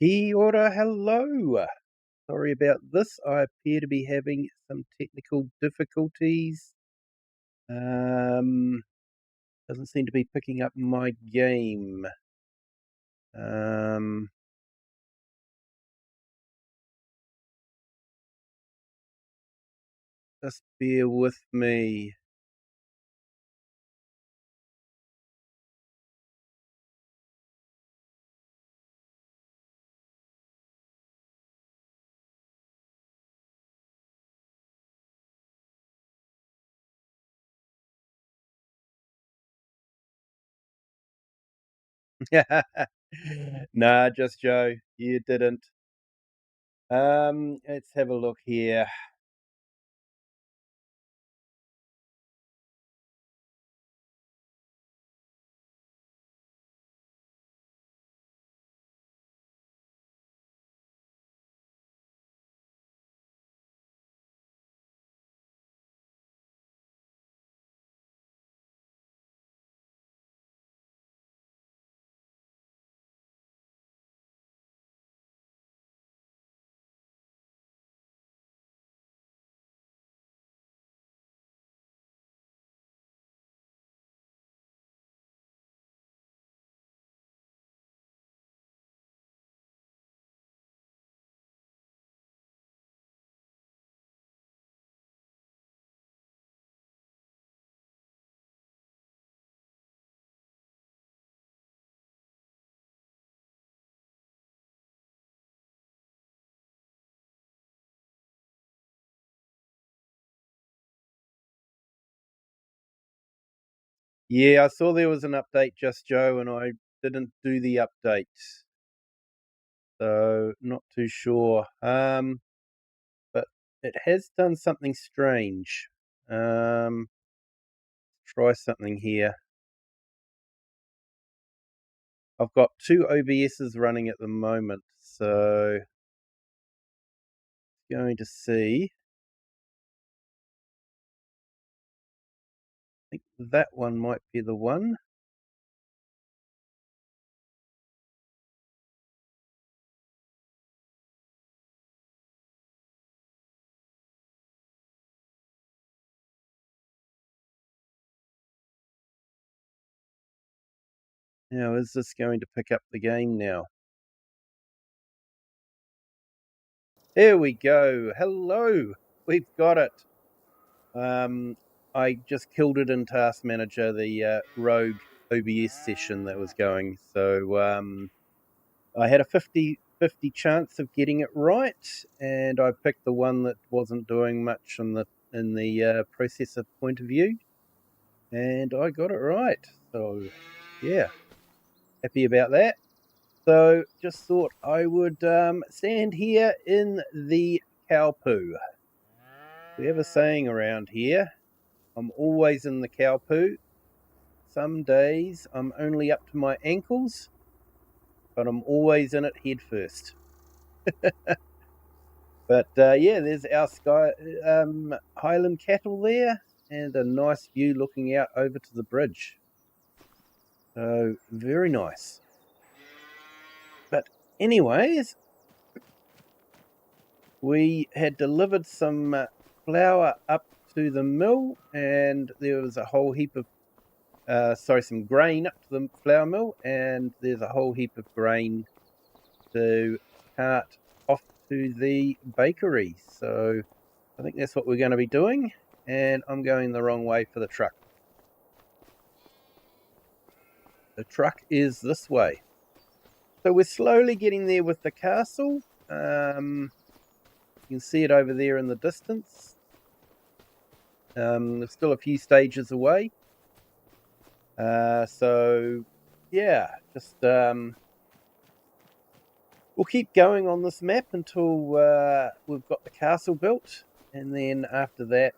Kia ora, hello. Sorry about this. I appear to be having some technical difficulties. Um, doesn't seem to be picking up my game. Just bear with me. Nah, just Joe. You didn't. Let's have a look here. Yeah, I saw there was an update, just Joe, and I didn't do the update. So not too sure. But it has done something strange. Try something here. I've got two OBSs running at the moment, so going to see. I think that one might be the one. Now, is this going to pick up the game now? Here we go. Hello. We've got it. I just killed it in Task Manager, the rogue OBS session that was going. So I had a 50-50 chance of getting it right, and I picked the one that wasn't doing much in the processor point of view, and I got it right. So yeah, happy about that. So just thought I would stand here in the cow poo. We have a saying around here, I'm always in the cow poo. Some days I'm only up to my ankles, but I'm always in it head first. But yeah, there's our sky Highland cattle there, and a nice view looking out over to the bridge. So very nice. But anyways, we had delivered some flour up to the mill, and there was a whole heap of some grain up to the flour mill, and there's a whole heap of grain to cart off to the bakery. So I think that's what we're going to be doing, and I'm going the wrong way for the truck. The truck is this way. So we're slowly getting there with the castle. You can see it over there in the distance. There's still a few stages away. So yeah, just we'll keep going on this map until we've got the castle built, and then after that,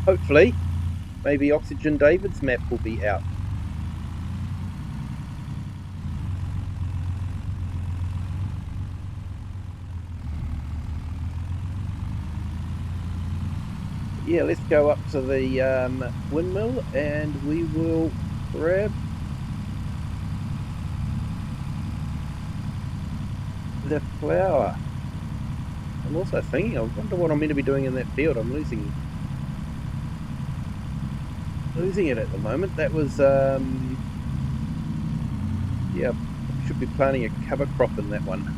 hopefully, maybe Oxygen David's map will be out. Yeah, let's go up to the windmill, and we will grab the flower. I'm also thinking, I wonder what I'm meant to be doing in that field. I'm losing it at the moment. That was, yeah, I should be planting a cover crop in that one.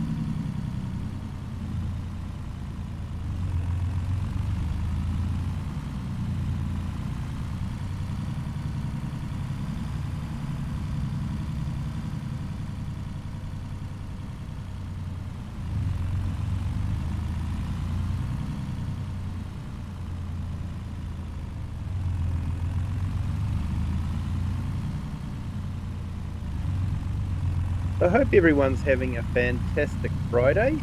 I hope everyone's having a fantastic Friday.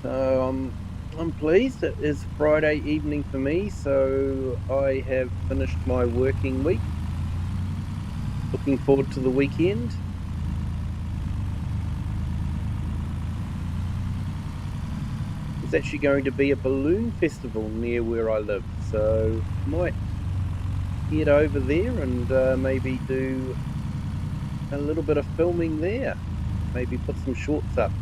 So I'm pleased. It is Friday evening for me, so I have finished my working week. Looking forward to the weekend. There's actually going to be a balloon festival near where I live, so might head over there and maybe do a little bit of filming there. Maybe put some shorts up.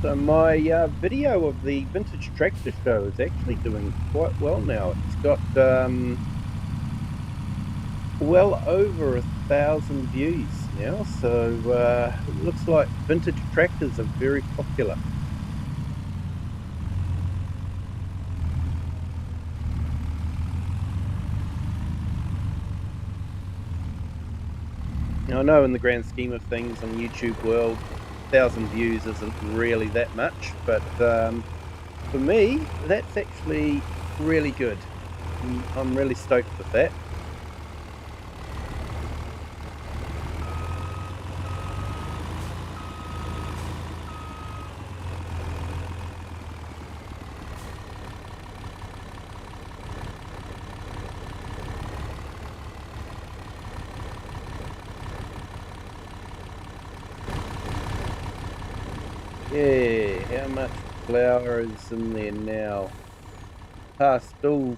So my video of the vintage tractor show is actually doing quite well now. It's got well over 1,000 views now, so it looks like vintage tractors are very popular. Now, I know in the grand scheme of things on YouTube world, 1,000 views isn't really that much, but for me, that's actually really good. I'm really stoked with that. Yeah, how much flour is in there now? Still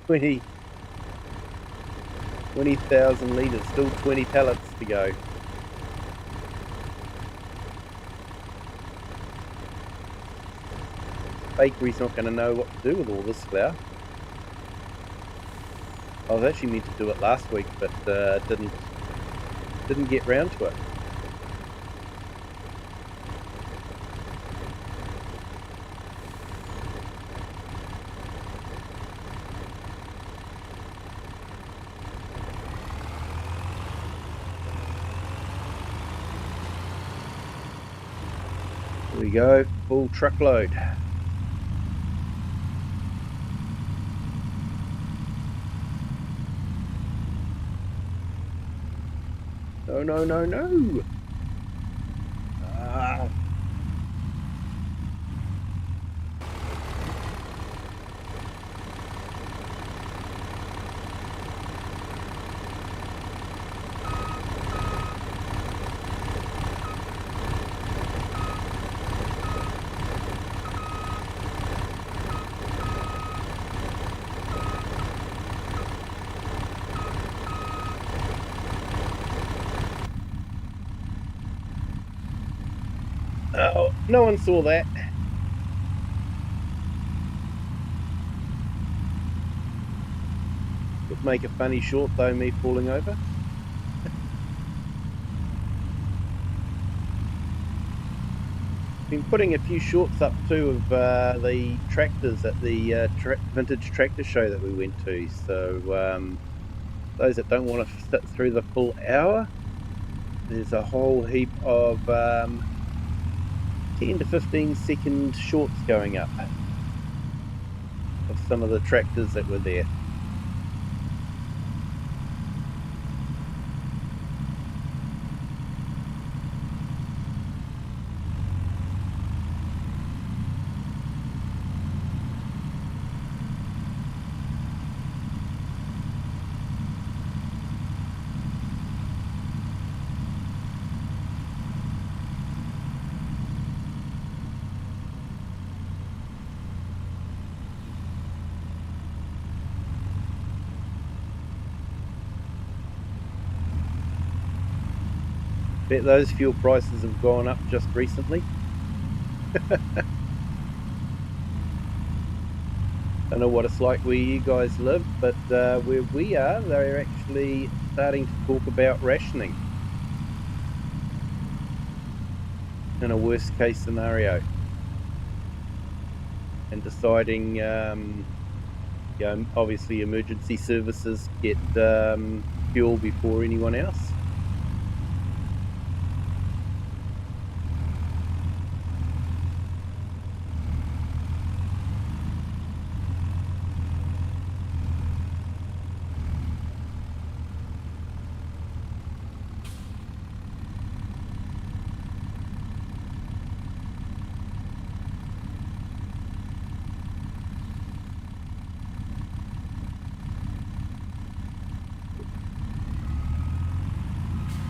20,000 litres, still 20 pallets to go. Bakery's not going to know what to do with all this flour. I was actually meant to do it last week, but didn't get round to it. Here we go, full truckload. No. Ah. Oh, no one saw that. Would make a funny short though, me falling over. Been putting a few shorts up too of the tractors at the vintage tractor show that we went to. So those that don't want to sit through the full hour, there's a whole heap of 10 to 15 second shorts going up. of some of the tractors that were there. Bet those fuel prices have gone up just recently. Don't know what it's like where you guys live, but where we are, they're actually starting to talk about rationing in a worst case scenario, and deciding, obviously emergency services get fuel before anyone else.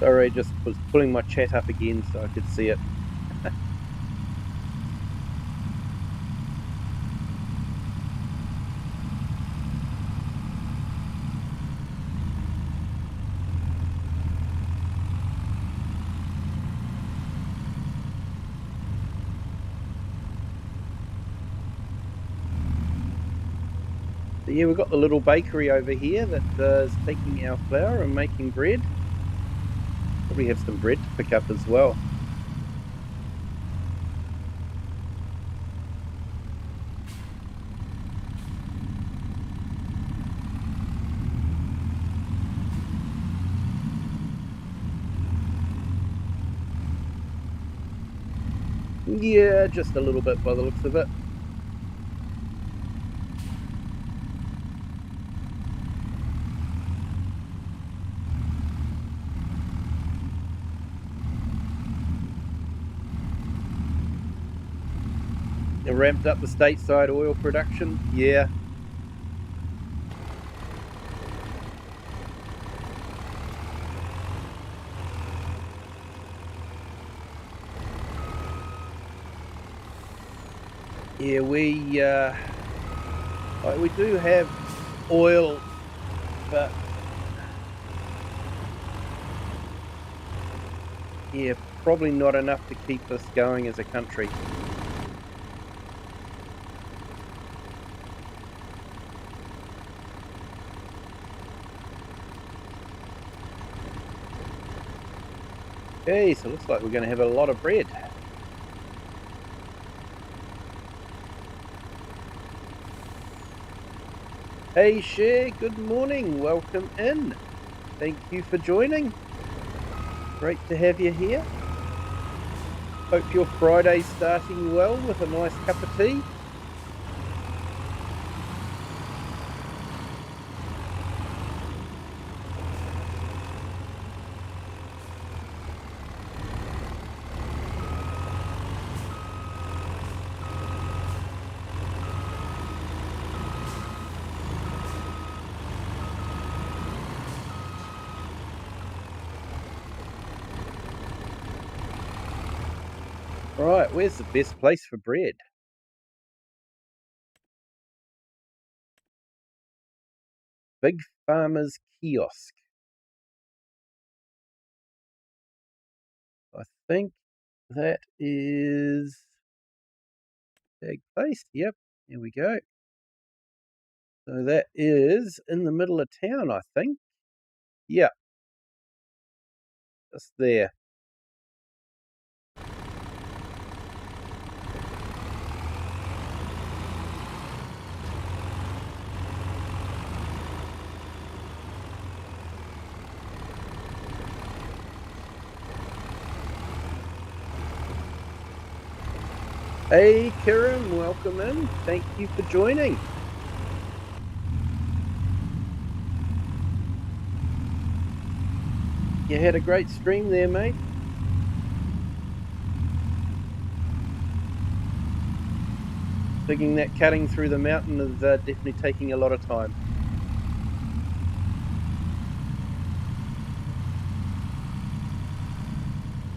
Sorry, I just was pulling my chat up again so I could see it. But yeah, we've got the little bakery over here that is taking our flour and making bread. Probably have some bread to pick up as well. Yeah, just a little bit by the looks of it. It ramped up the stateside oil production. Yeah. Yeah, we do have oil, but yeah, probably not enough to keep us going as a country. Okay, so it looks like we're going to have a lot of bread. Hey Cher, good morning, welcome in. Thank you for joining. Great to have you here. Hope your Friday's starting well with a nice cup of tea. Right, where's the best place for bread? Big Farmer's Kiosk. I think that is big place. Yep, here we go. So that is in the middle of town, I think. Yeah, just there. Hey, Kieran, welcome in. Thank you for joining. You had a great stream there, mate. Digging that cutting through the mountain is definitely taking a lot of time.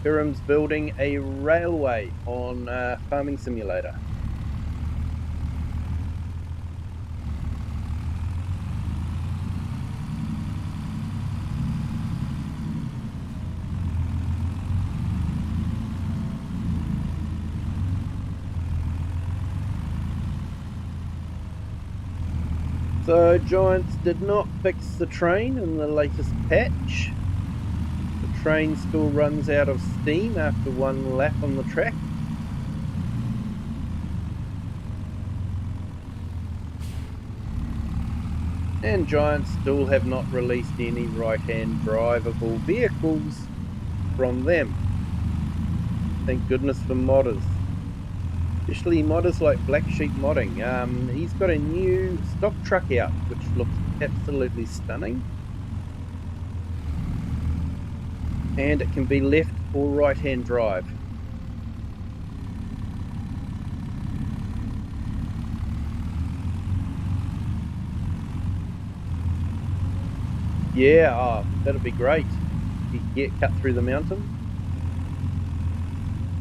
Hiram's building a railway on Farming Simulator. So Giants did not fix the train in the latest patch. The train still runs out of steam after one lap on the track. And Giants still have not released any right-hand drivable vehicles from them. Thank goodness for modders. Especially modders like Black Sheep Modding. He's got a new stock truck out, which looks absolutely stunning. And it can be left or right-hand drive. Yeah, that'd be great. You get cut through the mountain.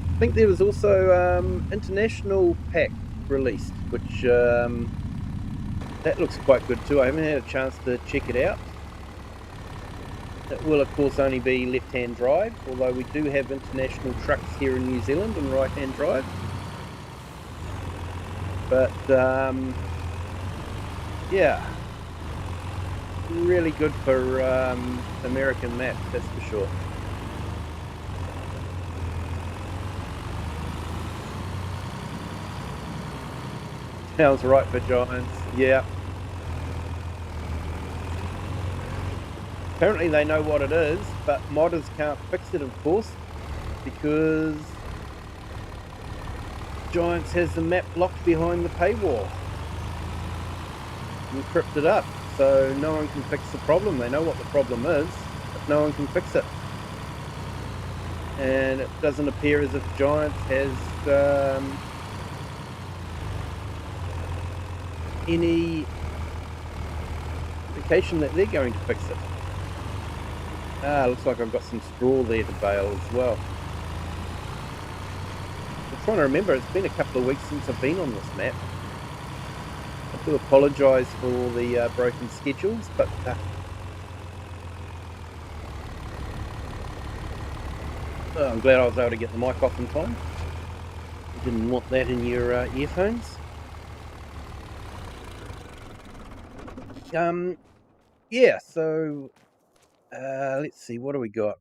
I think there was also international pack released, which that looks quite good too. I haven't had a chance to check it out. It will of course only be left-hand drive, although we do have international trucks here in New Zealand and right-hand drive. But yeah, really good for American maps, that's for sure. Sounds right for Giants, yeah. Apparently they know what it is, but modders can't fix it, of course, because Giants has the map locked behind the paywall, encrypted up, so no one can fix the problem. They know what the problem is, but no one can fix it. And it doesn't appear as if Giants has any indication that they're going to fix it. Looks like I've got some straw there to bale as well. I'm trying to remember, it's been a couple of weeks since I've been on this map. I do apologise for all the broken schedules, but I'm glad I was able to get the mic off in time. You didn't want that in your earphones. Yeah, so let's see, what do we got?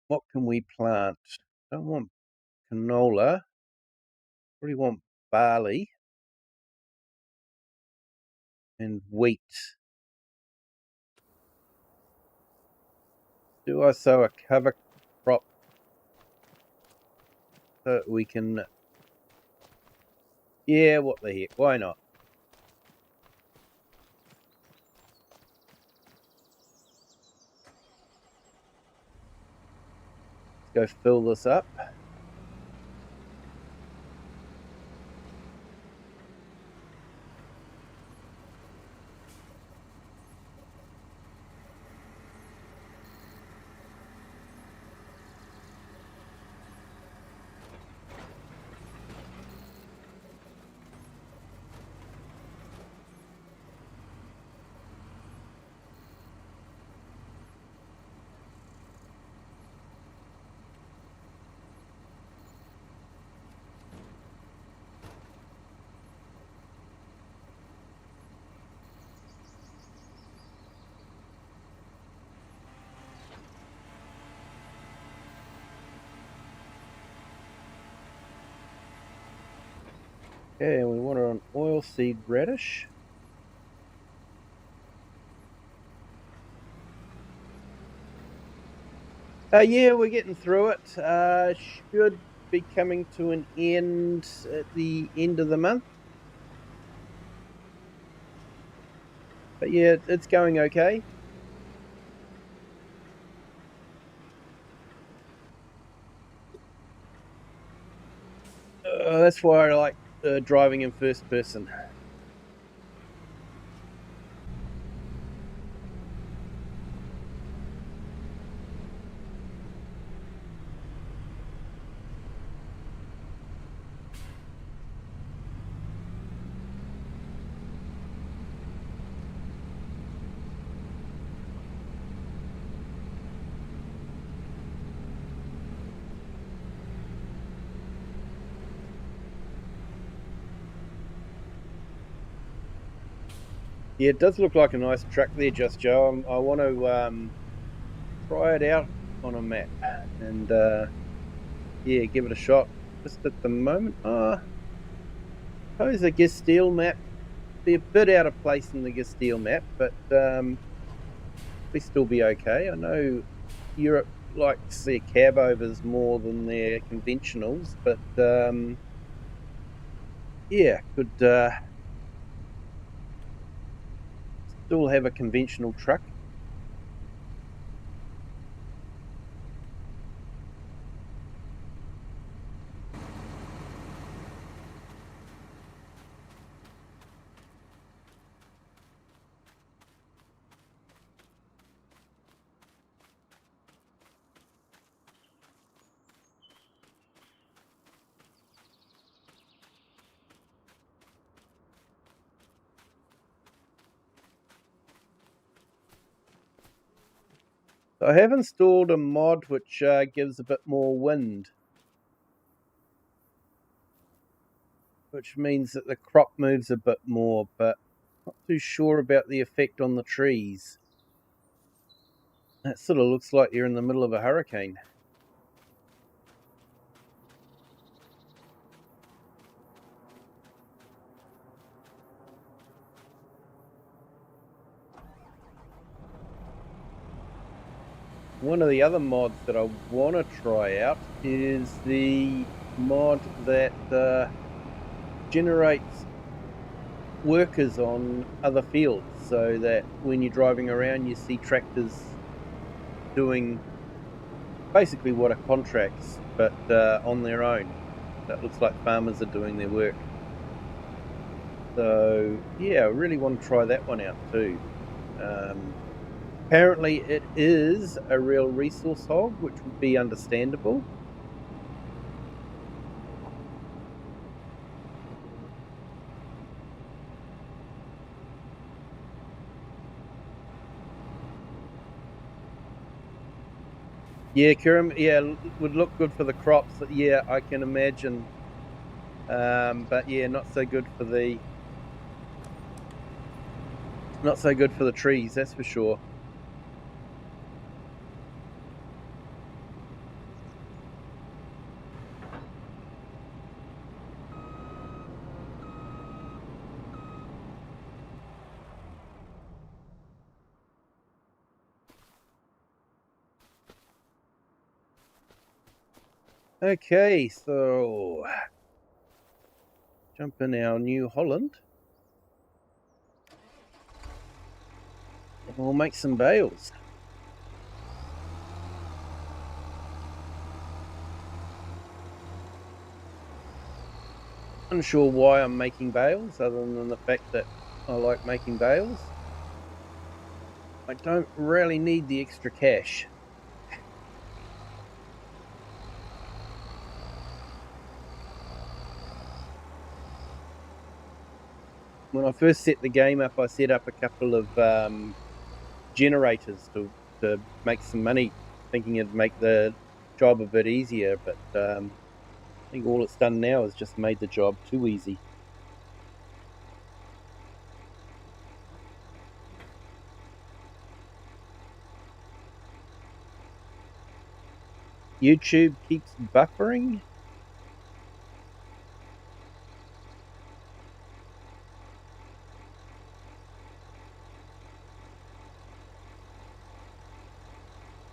What can we plant? Don't want canola. Probably want barley and wheat. Do I sow a cover crop so we can... Yeah, what the heck, why not? Let's go fill this up. Okay, and we want an oilseed radish. Yeah, we're getting through it. Should be coming to an end at the end of the month. But yeah, it's going okay. That's why I like driving in first person. Yeah, it does look like a nice track there, Just Joe. I want to try it out on a map and yeah, give it a shot. Just at the moment, I suppose the Gesteel map be a bit out of place in the Gesteel map, but we still be okay. I know Europe likes their cab overs more than their conventionals, but yeah, could still have a conventional truck. I have installed a mod which gives a bit more wind, which means that the crop moves a bit more, but not too sure about the effect on the trees. It sort of looks like you're in the middle of a hurricane. One of the other mods that I want to try out is the mod that generates workers on other fields, so that when you're driving around you see tractors doing basically what are contracts, but on their own. That looks like farmers are doing their work. So yeah, I really want to try that one out too. Apparently it is a real resource hog, which would be understandable. Yeah, Kirim, yeah, would look good for the crops. Yeah, I can imagine. But yeah, not so good for the trees, that's for sure. Okay, so jump in our New Holland. And we'll make some bales. Unsure why I'm making bales, other than the fact that I like making bales. I don't really need the extra cash. When I first set the game up, I set up a couple of generators to make some money, thinking it'd make the job a bit easier, but I think all it's done now is just made the job too easy. YouTube keeps buffering.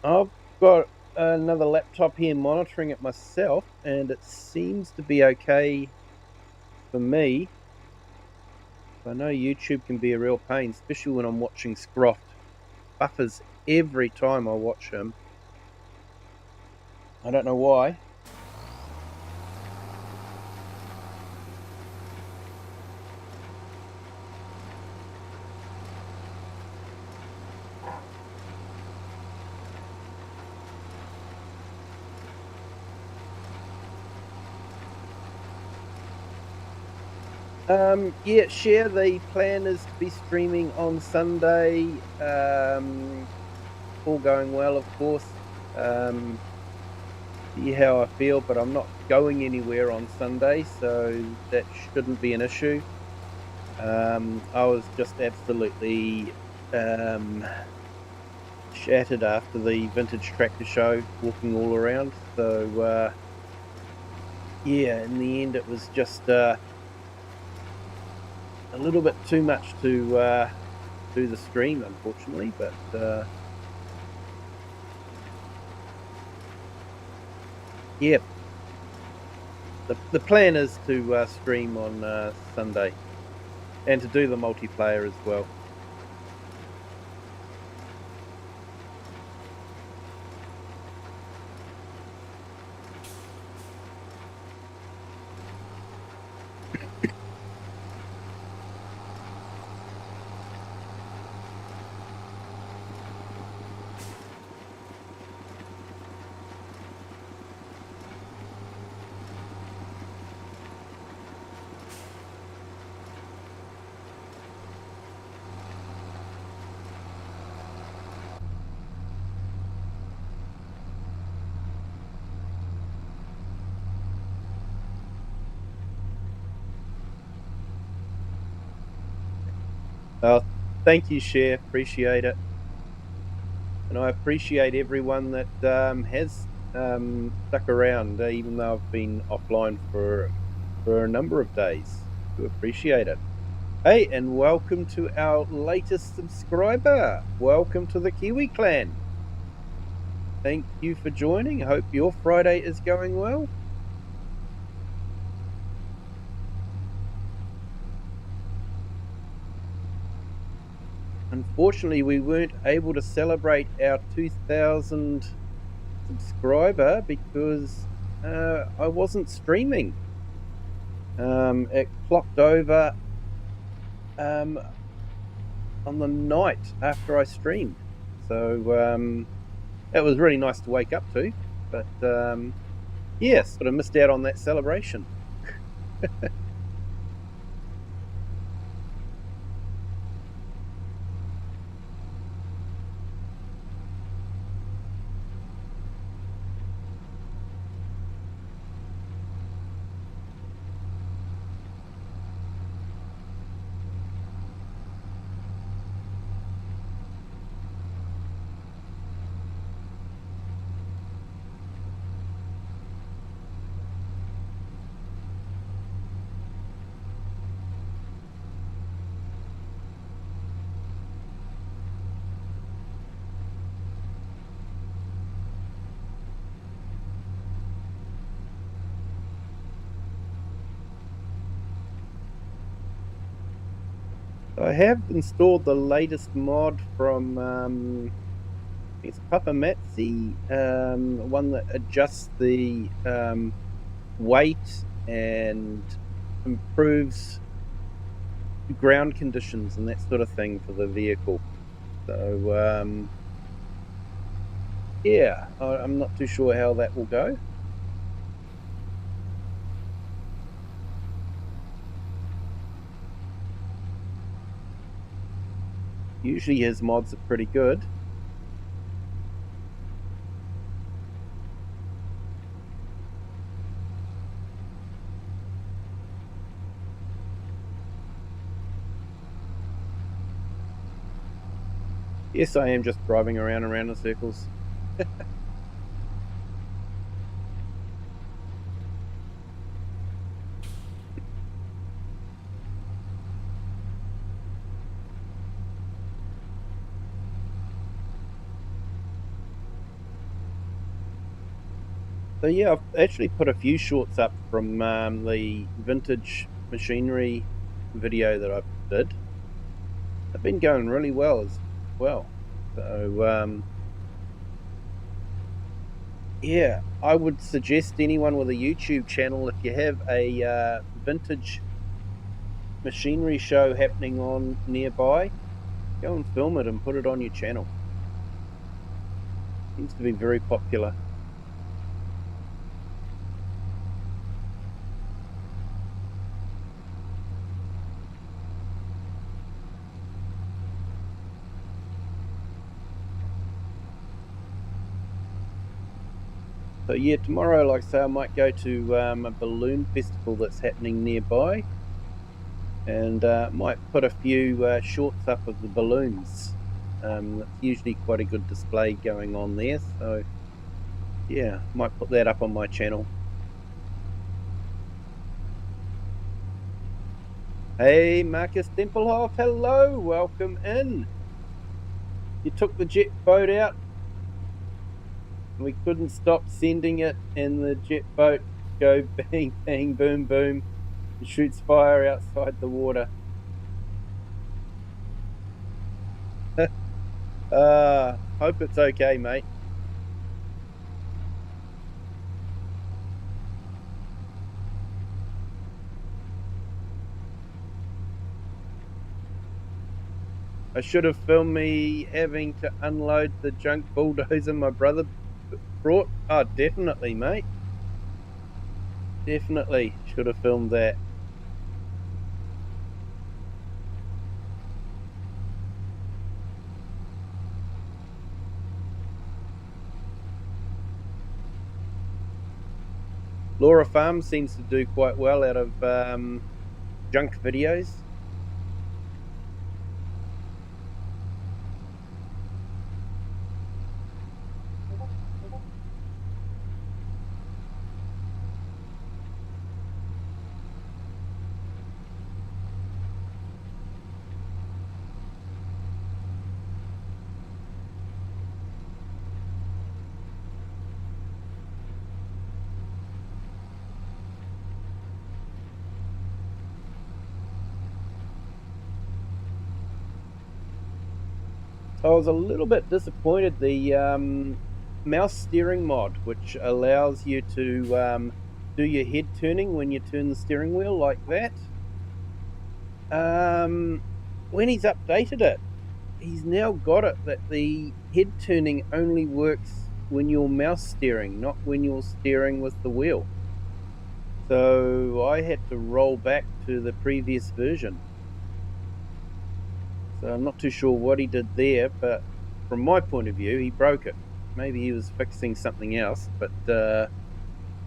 I've got another laptop here monitoring it myself, and it seems to be okay for me. I know YouTube can be a real pain, especially when I'm watching Scroft. Buffers every time I watch him. I don't know why. Yeah, share. The plan is to be streaming on Sunday. All going well, of course. See how I feel, but I'm not going anywhere on Sunday, so that shouldn't be an issue. I was just absolutely shattered after the vintage tractor show, walking all around. So yeah, in the end, it was just a little bit too much to do the stream, unfortunately. But yeah, the plan is to stream on Sunday and to do the multiplayer as well. Uh, Thank you, Cher. Appreciate it. And I appreciate everyone that has stuck around, even though I've been offline for a number of days. Do appreciate it. Hey, and welcome to our latest subscriber. Welcome to the Kiwi clan. Thank you for joining. Hope your Friday is going well. Unfortunately, we weren't able to celebrate our 2000 subscriber because I wasn't streaming. It clocked over on the night after I streamed. So it was really nice to wake up to. But yeah, sort of missed out on that celebration. I have installed the latest mod from it's Papa Matzi, one that adjusts the weight and improves ground conditions and that sort of thing for the vehicle. So yeah, I'm not too sure how that will go. Usually his mods are pretty good. Yes, I am just driving around in circles. So yeah, I've actually put a few shorts up from the vintage machinery video that I did. They've been going really well as well. So yeah, I would suggest anyone with a YouTube channel, if you have a vintage machinery show happening on nearby, go and film it and put it on your channel. Seems to be very popular. So yeah, tomorrow, like I say, I might go to a balloon festival that's happening nearby, and might put a few shorts up of the balloons. That's usually quite a good display going on there, so yeah, might put that up on my channel. Hey, Marcus Tempelhoff, hello, welcome in. You took the jet boat out. We couldn't stop sending it, and the jet boat go bang, bang, boom, boom, and shoots fire outside the water. Hope it's okay, mate. I should have filmed me having to unload the junk bulldozer my brother brought. Oh, definitely, mate. Definitely should have filmed that. Laura Farm seems to do quite well out of junk videos. I was a little bit disappointed. The mouse steering mod, which allows you to do your head turning when you turn the steering wheel like that. When he's updated it, he's now got it that the head turning only works when you're mouse steering, not when you're steering with the wheel. So I had to roll back to the previous version. So I'm not too sure what he did there, but from my point of view, he broke it. Maybe he was fixing something else, but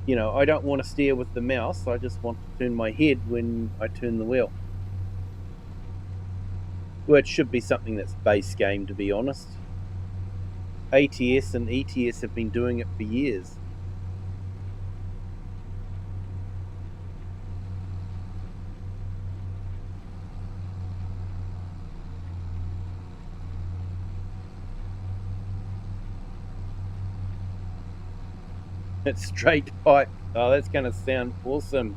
you know, I don't want to steer with the mouse. I just want to turn my head when I turn the wheel. Well, it should be something that's base game, to be honest. ATS and ETS have been doing it for years. It's straight pipe. Oh, that's going to sound awesome.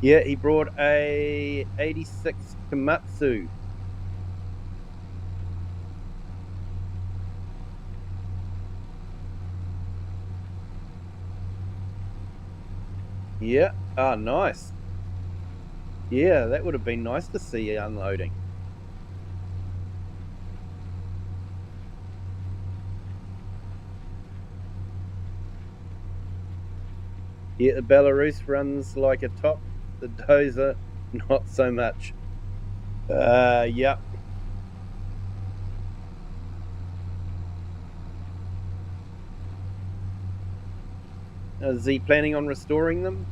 Yeah, he brought a 86 Komatsu. Yeah. Oh, nice. Yeah, that would have been nice to see unloading. Yeah, the Belarus runs like a top. The Dozer, not so much. Yeah. Is he planning on restoring them?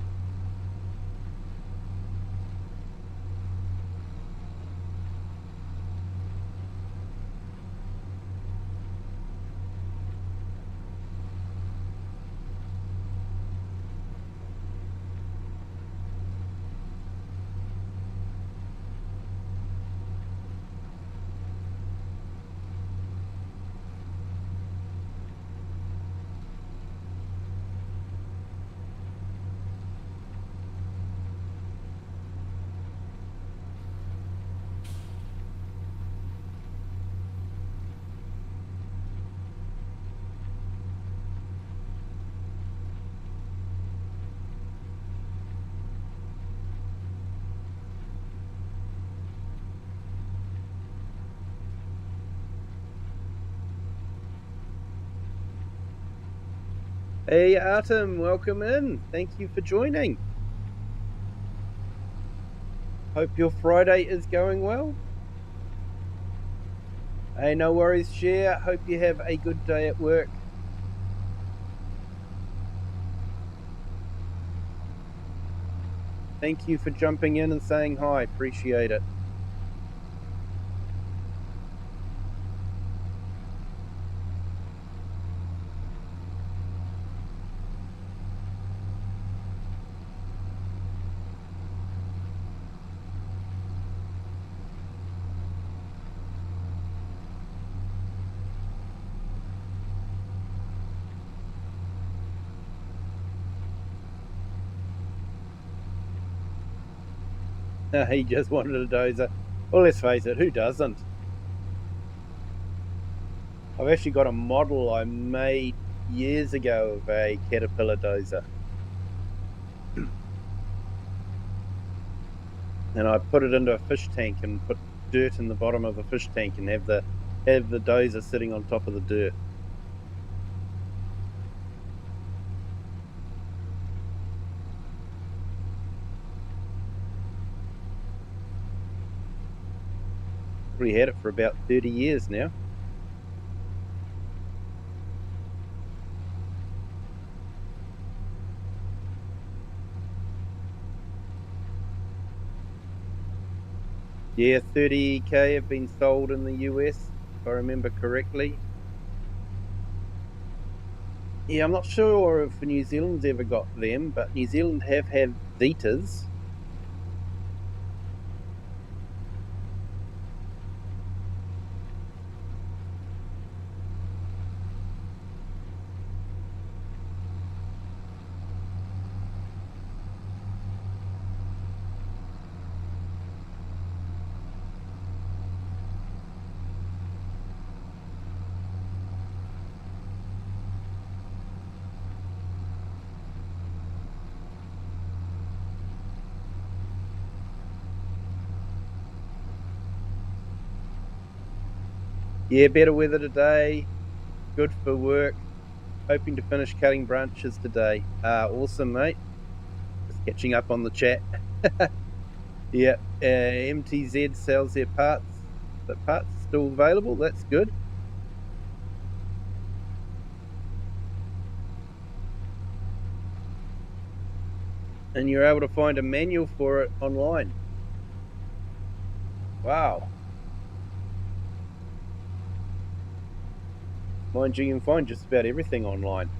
Hey, Artem, welcome in. Thank you for joining. Hope your Friday is going well. Hey, no worries, Share. Hope you have a good day at work. Thank you for jumping in and saying hi. Appreciate it. He just wanted a dozer. Well, let's face it, who doesn't? I've actually got a model I made years ago of a Caterpillar dozer. And I put it into a fish tank and put dirt in the bottom of the fish tank and have the dozer sitting on top of the dirt. We had it for about 30 years now. Yeah, 30K have been sold in the US, if I remember correctly. Yeah, I'm not sure if New Zealand's ever got them, but New Zealand have had Zetas. Yeah, better weather today. Good for work. Hoping to finish cutting branches today. Awesome, mate. Just catching up on the chat. Yeah, MTZ sells their parts. The parts are still available. That's good. And you're able to find a manual for it online. Wow. Mind you, you can find just about everything online.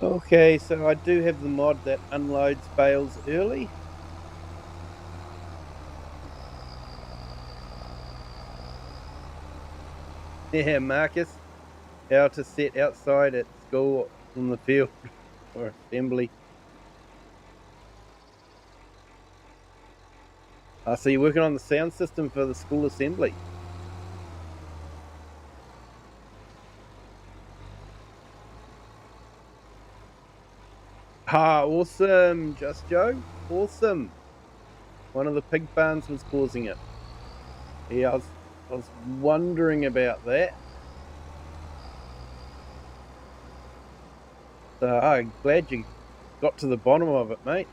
Okay, so I do have the mod that unloads bales early. Yeah, Marcus, how to set outside at school on the field or assembly. So you're working on the sound system for the school assembly. Awesome, Just Joe. Awesome. One of the pig barns was causing it. Yeah, I was wondering about that. So I'm glad you got to the bottom of it, mate.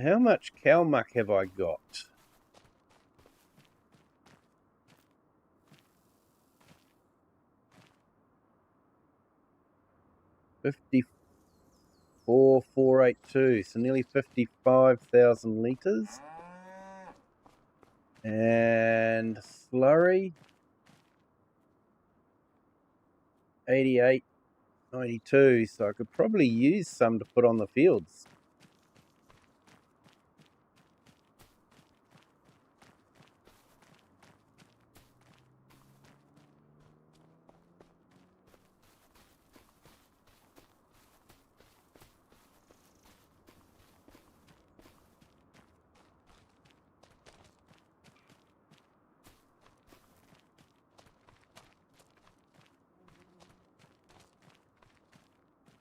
How much cow muck have I got? $54,482, so nearly 55,000 litres. And slurry, 88.92, so I could probably use some to put on the fields.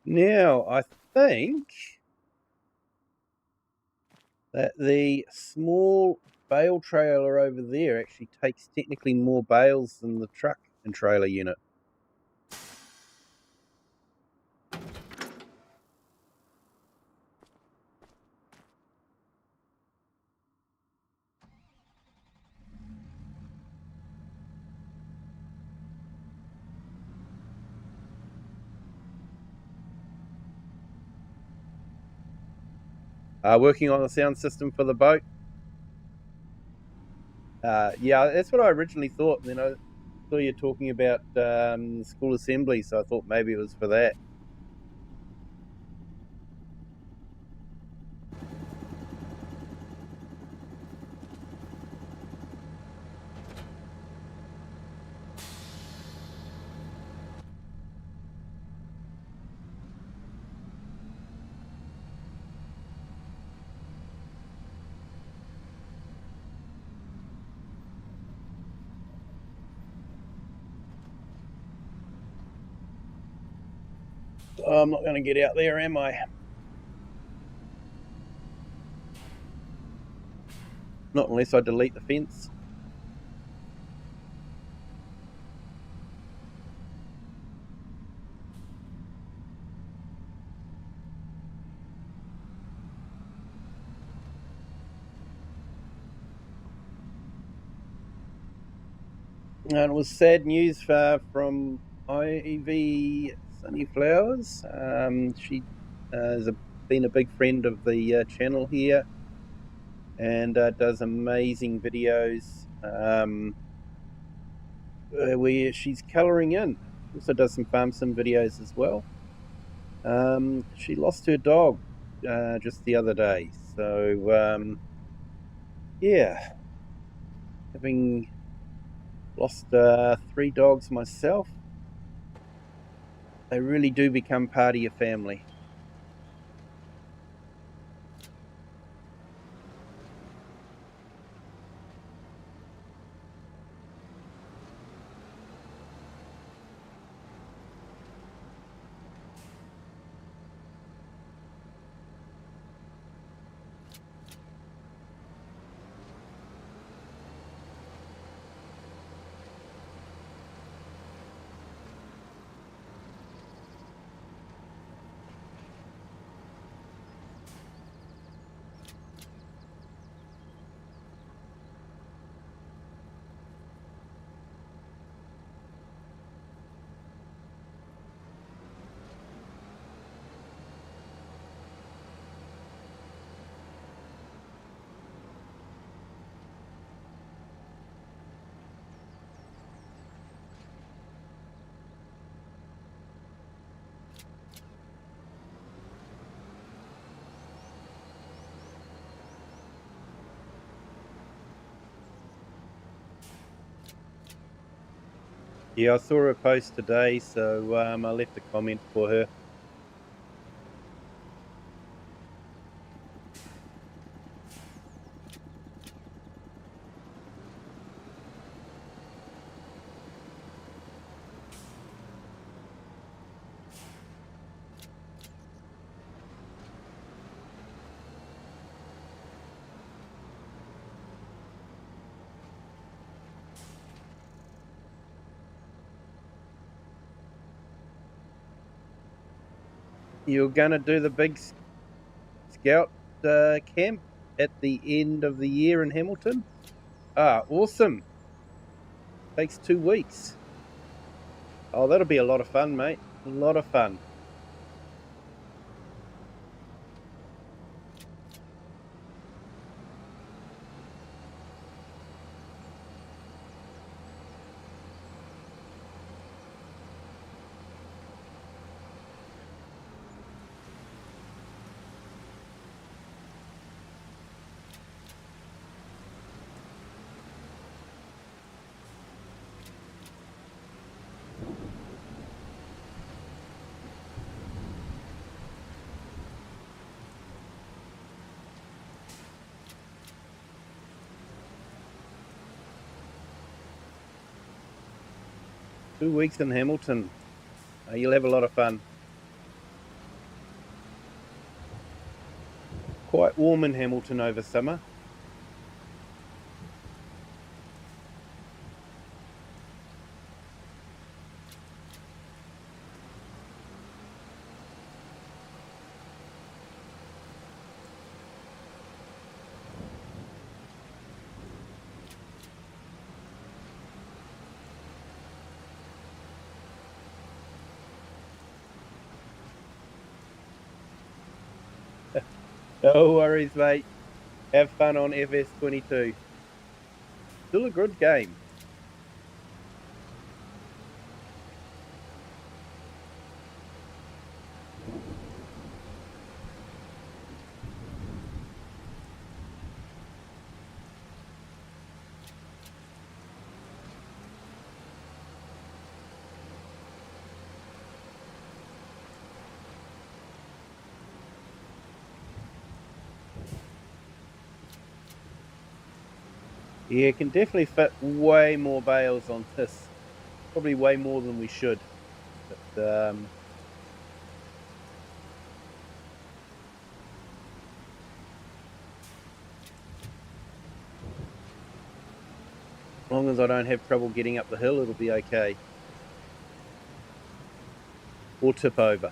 Now, I think that the small bale trailer over there actually takes technically more bales than the truck and trailer unit. Working on the sound system for the boat. Yeah, that's what I originally thought. And then I saw you talking about school assembly, so I thought maybe it was for that. Oh, I'm not going to get out there, am I? Not unless I delete the fence. And it was sad news from Ivy Sunnyflowers. She has been a big friend of the channel here and does amazing videos where she's colouring in. She also does some farm sim videos as well. She lost her dog just the other day. So, yeah, having lost 3 dogs myself, they really do become part of your family. Yeah, I saw her post today, so I left a comment for her. You're gonna do the big scout camp at the end of the year in Hamilton. Awesome. Takes 2 weeks. Oh, that'll be a lot of fun, mate. A lot of fun. Two weeks in Hamilton. You'll have a lot of fun. Quite warm in Hamilton over summer. No worries, mate. Have fun on FS22. Still a good game. Yeah, can definitely fit way more bales on this. Probably way more than we should. But, as long as I don't have trouble getting up the hill, it'll be okay. Or tip over.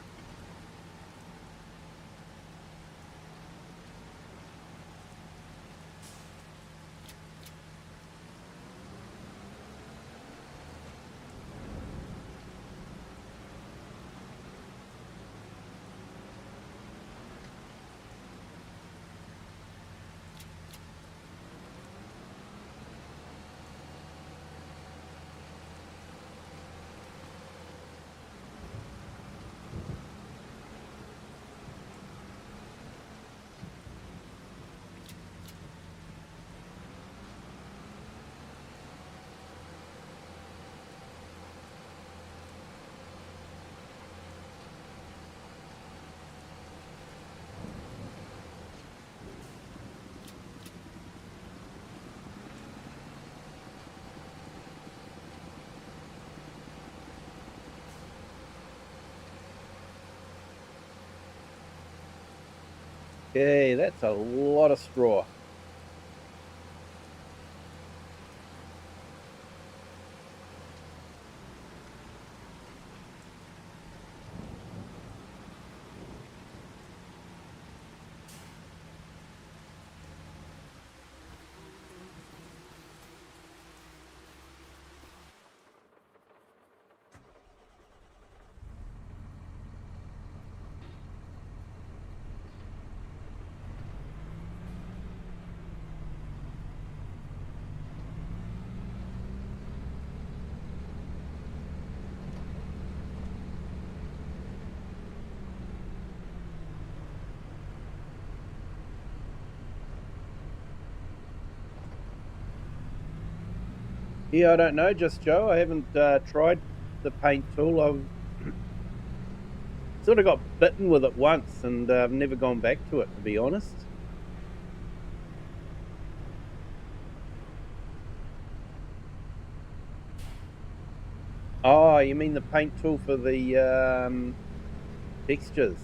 Okay, that's a lot of straw. Yeah, I don't know, just Joe. I haven't tried the paint tool. I've sort of got bitten with it once, and I've never gone back to it, to be honest. Oh, you mean the paint tool for the textures?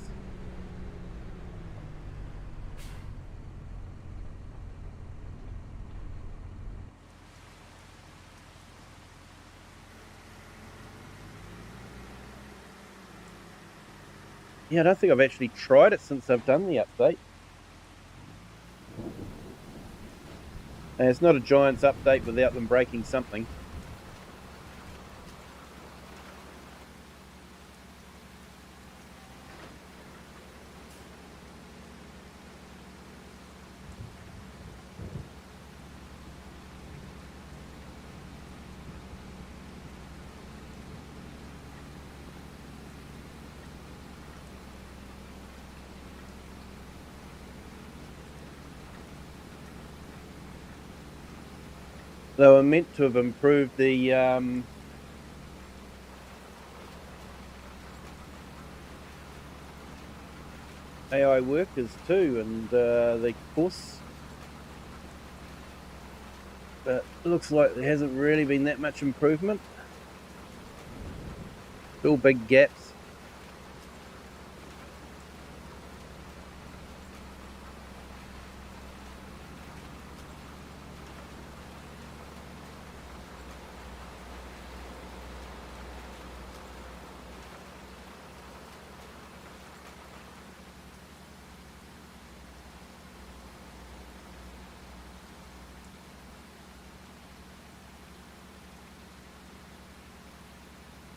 Yeah, I don't think I've actually tried it since I've done the update. And it's not a Giants update without them breaking something. They were meant to have improved the AI workers too, and the course. But it looks like there hasn't really been that much improvement. Still big gaps.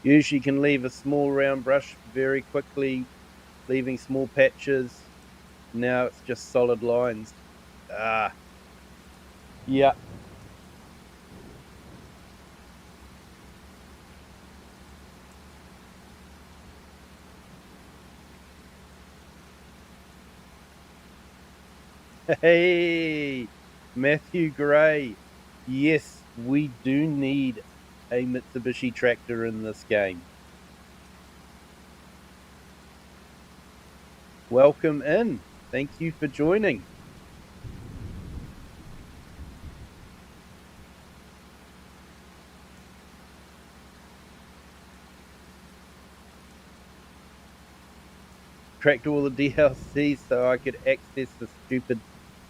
Usually can leave a small round brush very quickly, leaving small patches. Now it's just solid lines. Yeah. Hey, Matthew Gray. Yes, we do need a Mitsubishi tractor in this game. Welcome in. Thank you for joining. Cracked all the DLCs so I could access the stupid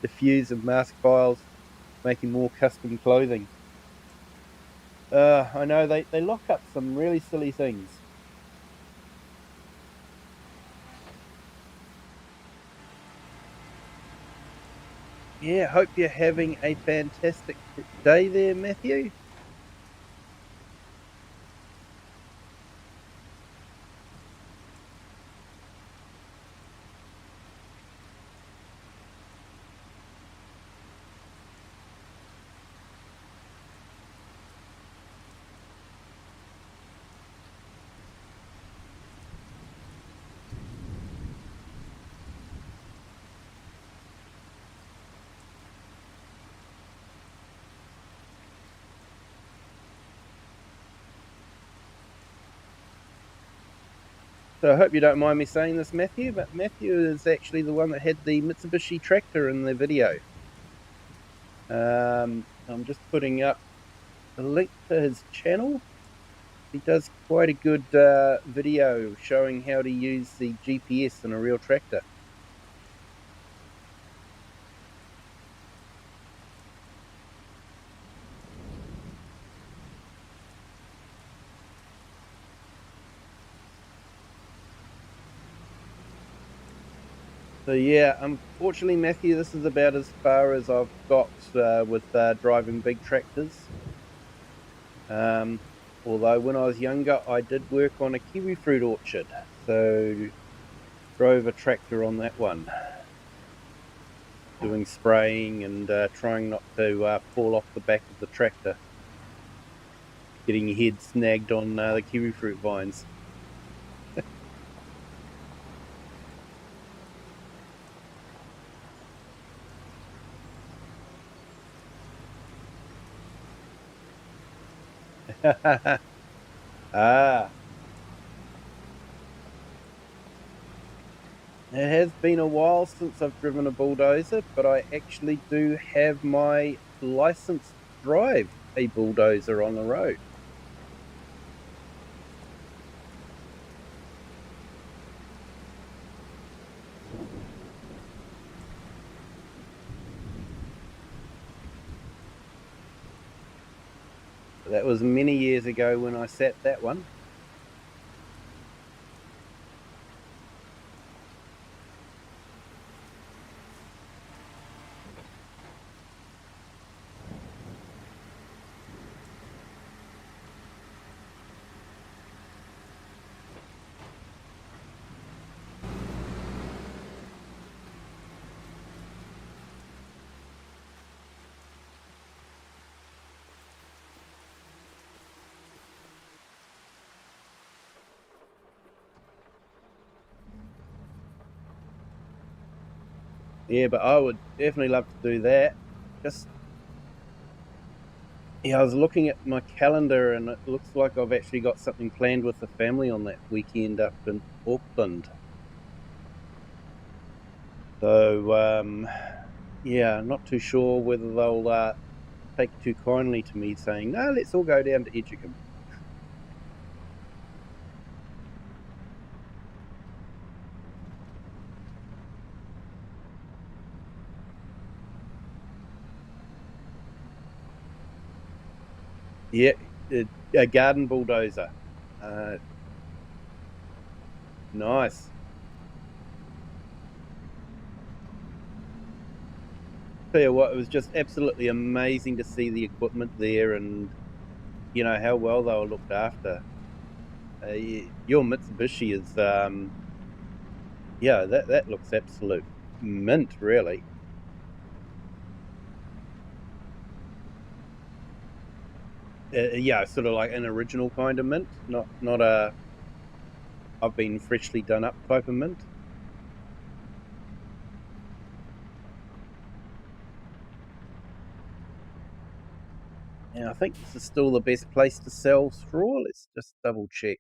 diffuse and mask files, making more custom clothing. I know they lock up some really silly things. Yeah, hope you're having a fantastic day there, Matthew. So I hope you don't mind me saying this, Matthew, but Matthew is actually the one that had the Mitsubishi tractor in the video. I'm just putting up a link to his channel. He does quite a good video showing how to use the GPS in a real tractor. So yeah, unfortunately, Matthew, this is about as far as I've got with driving big tractors. Although when I was younger, I did work on a kiwi fruit orchard, so drove a tractor on that one, doing spraying and trying not to fall off the back of the tractor, getting your head snagged on the kiwi fruit vines. Ah, it has been a while since I've driven a bulldozer, but I actually do have my license to drive a bulldozer on the road. That was many years ago when I sat that one. Yeah, but I would definitely love to do that. Just Yeah, I was looking at my calendar, and it looks like I've actually got something planned with the family on that weekend up in Auckland. So, yeah, not too sure whether they'll take too kindly to me saying, "No, let's all go down to Edgecombe." Yeah, a garden bulldozer. Uh, nice. Tell you what, it was just absolutely amazing to see the equipment there, and how well they were looked after. Your Mitsubishi is, yeah, that looks absolute mint, really. Yeah, sort of like an original kind of mint, not a I've been freshly done up type of mint. And I think this is still the best place to sell straw. Let's just double check.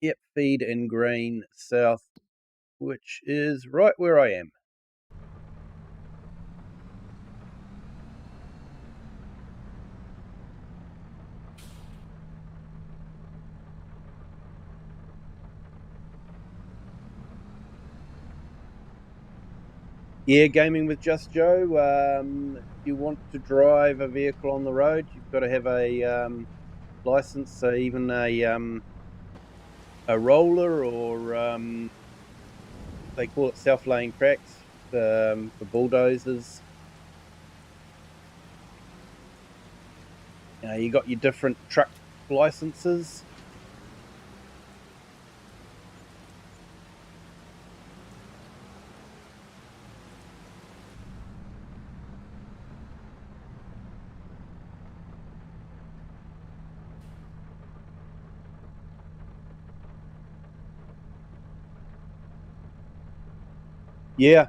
Yep, Feed and Grain South, which is right where I am. Yeah, gaming with Just Joe. If you want to drive a vehicle on the road, you've got to have a license, so even a roller, or they call it self-laying tracks, for bulldozers. You got your different truck licenses. Yeah,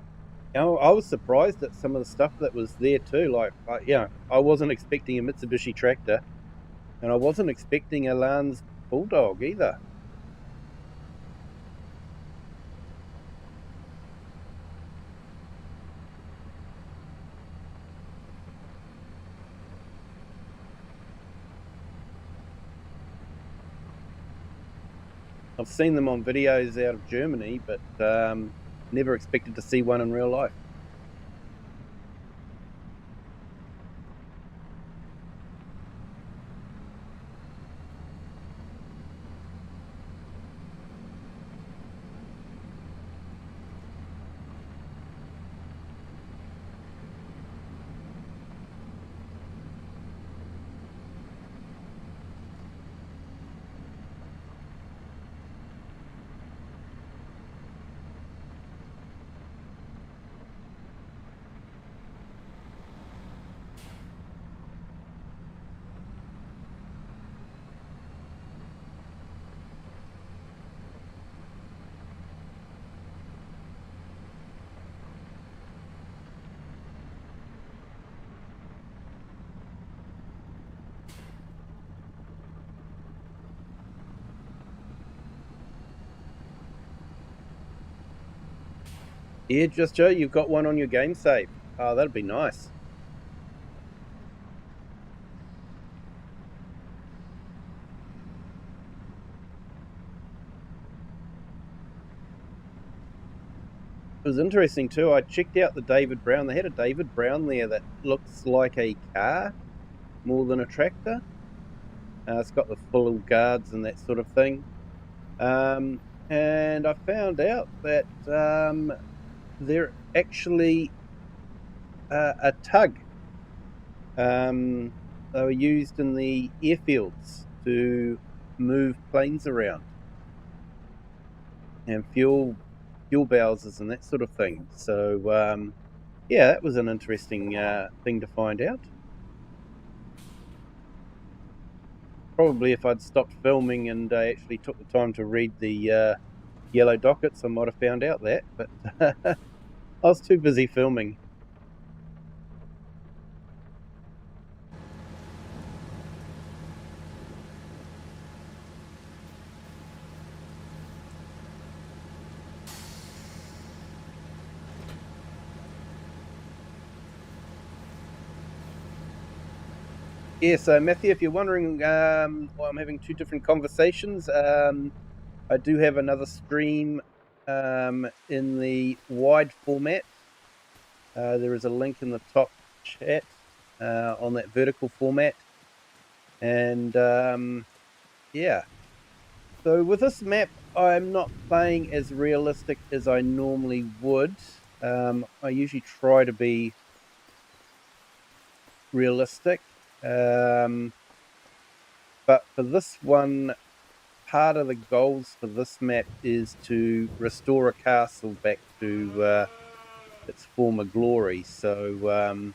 I was surprised at some of the stuff that was there too. Like, yeah, I wasn't expecting a Mitsubishi tractor, and I wasn't expecting a Lance Bulldog either. I've seen them on videos out of Germany, but never expected to see one in real life. Yeah, just Joe, you've got one on your game save. Oh, that'd be nice. It was interesting too. I checked out the David Brown. They had a David Brown there that looks like a car more than a tractor. It's got the full guards and that sort of thing. Um, and I found out that they're actually a tug. They were used in the airfields to move planes around. and fuel bowsers and that sort of thing. So yeah, that was an interesting thing to find out. Probably if I'd stopped filming and actually took the time to read the yellow dockets, I might have found out that, but I was too busy filming. Yeah, so Matthew, if you're wondering why I'm having two different conversations, I do have another stream in the wide format. There is a link in the top chat on that vertical format. And yeah, so with this map, I'm not playing as realistic as I normally would. I usually try to be realistic. Um, but for this one, part of the goals for this map is to restore a castle back to its former glory. So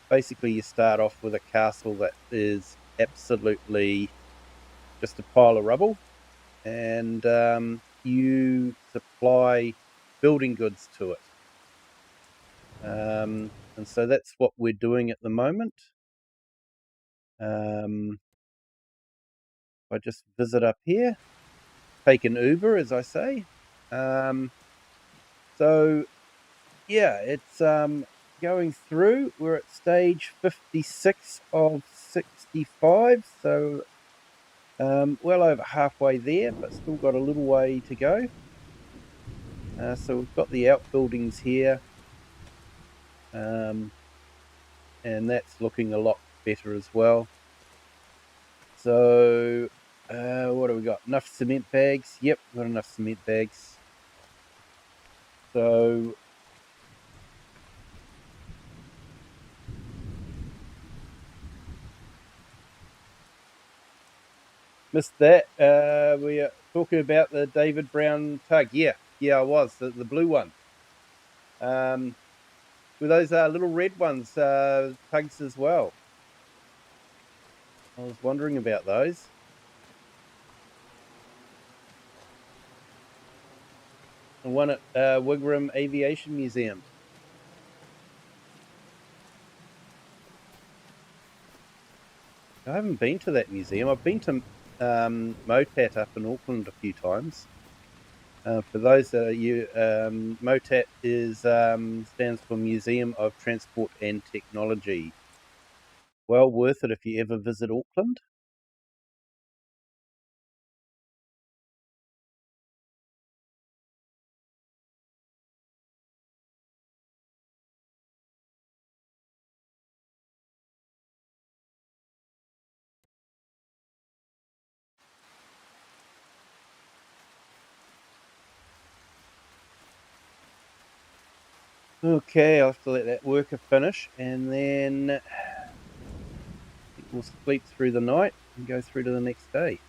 basically, you start off with a castle that is absolutely just a pile of rubble, and you supply building goods to it. And so that's what we're doing at the moment. I just visit up here, take an Uber, as I say. So yeah, it's going through. We're at stage 56 of 65, so well over halfway there, but still got a little way to go. So we've got the outbuildings here, and that's looking a lot better as well. So what do we got? Enough cement bags? Yep, got enough cement bags. So missed that. We are talking about the David Brown tug. Yeah, I was the blue one. With those little red ones, tugs as well. I was wondering about those. The one at Wigram Aviation Museum. I haven't been to that museum. I've been to MOTAT up in Auckland a few times. For those that you, MOTAT is stands for Museum of Transport and Technology. Well worth it if you ever visit Auckland. Okay, I'll have to let that worker finish, and then we'll sleep through the night and go through to the next day.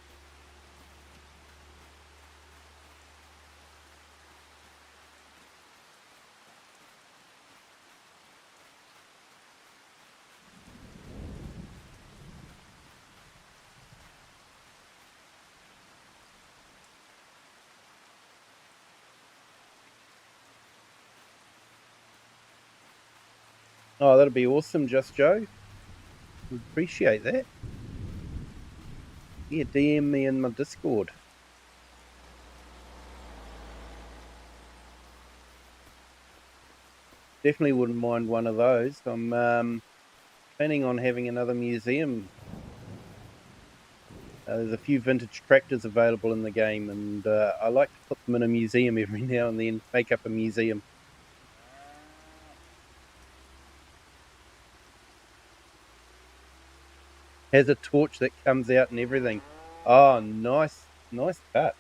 Oh, that'll be awesome, Just Joe. Would appreciate that. Yeah, DM me in my Discord. Definitely wouldn't mind one of those. I'm planning on having another museum. There's a few vintage tractors available in the game, and I like to put them in a museum every now and then, make up a museum. Has a torch that comes out and everything. Oh, nice touch.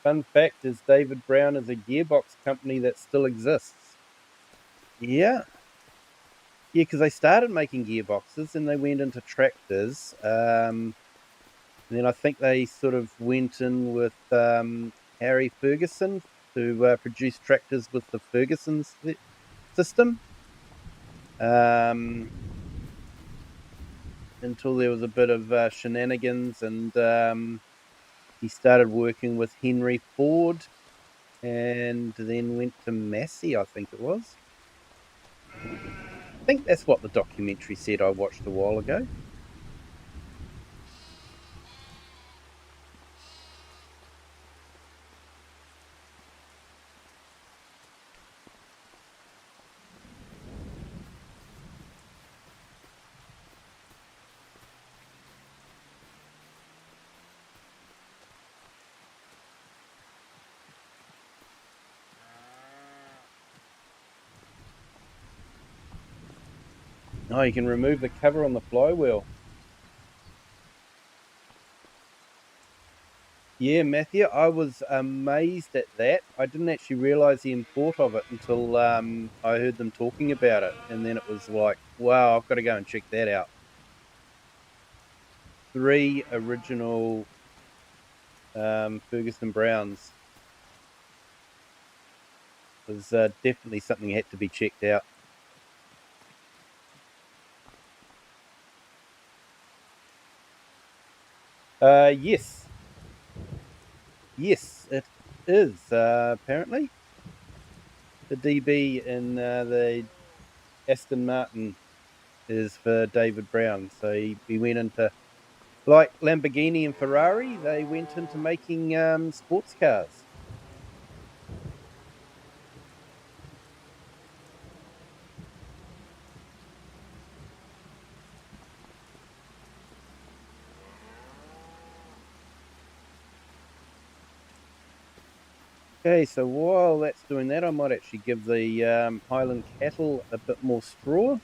Fun fact is David Brown is a gearbox company that still exists. Yeah. Yeah, because they started making gearboxes and they went into tractors. And then I think they sort of went in with Harry Ferguson to produce tractors with the Ferguson system. Until there was a bit of shenanigans, and he started working with Henry Ford, and then went to Massey, I think it was. I think that's what the documentary said I watched a while ago. Oh, you can remove the cover on the flywheel. Yeah, Matthew, I was amazed at that. I didn't actually realize the import of it until I heard them talking about it. And then it was like, wow, I've got to go and check that out. 3 original Ferguson Browns was definitely something that had to be checked out. Yes. Yes, it is, apparently. The DB in the Aston Martin is for David Brown. So he went into, like Lamborghini and Ferrari, they went into making sports cars. Okay, so while that's doing that, I might actually give the Highland cattle a bit more straw.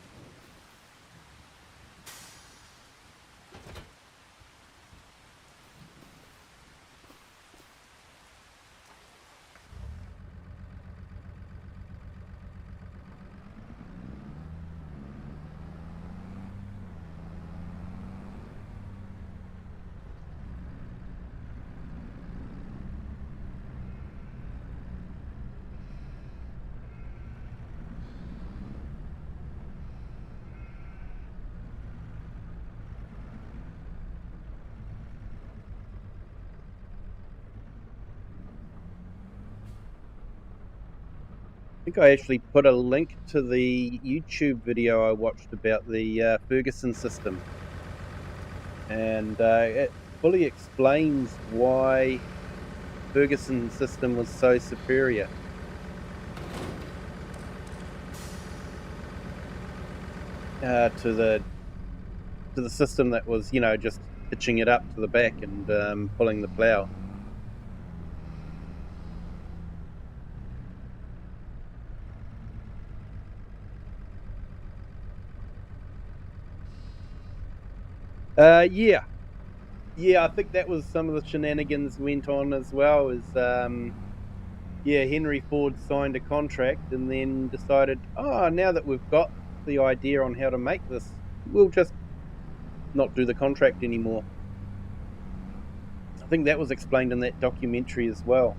I think I actually put a link to the YouTube video I watched about the Ferguson system, and it fully explains why Ferguson's system was so superior to the system that was, just hitching it up to the back and pulling the plough. Yeah, yeah, I think that was some of the shenanigans went on as well. Is yeah, Henry Ford signed a contract and then decided, oh, now that we've got the idea on how to make this, we'll just not do the contract anymore. I think that was explained in that documentary as well.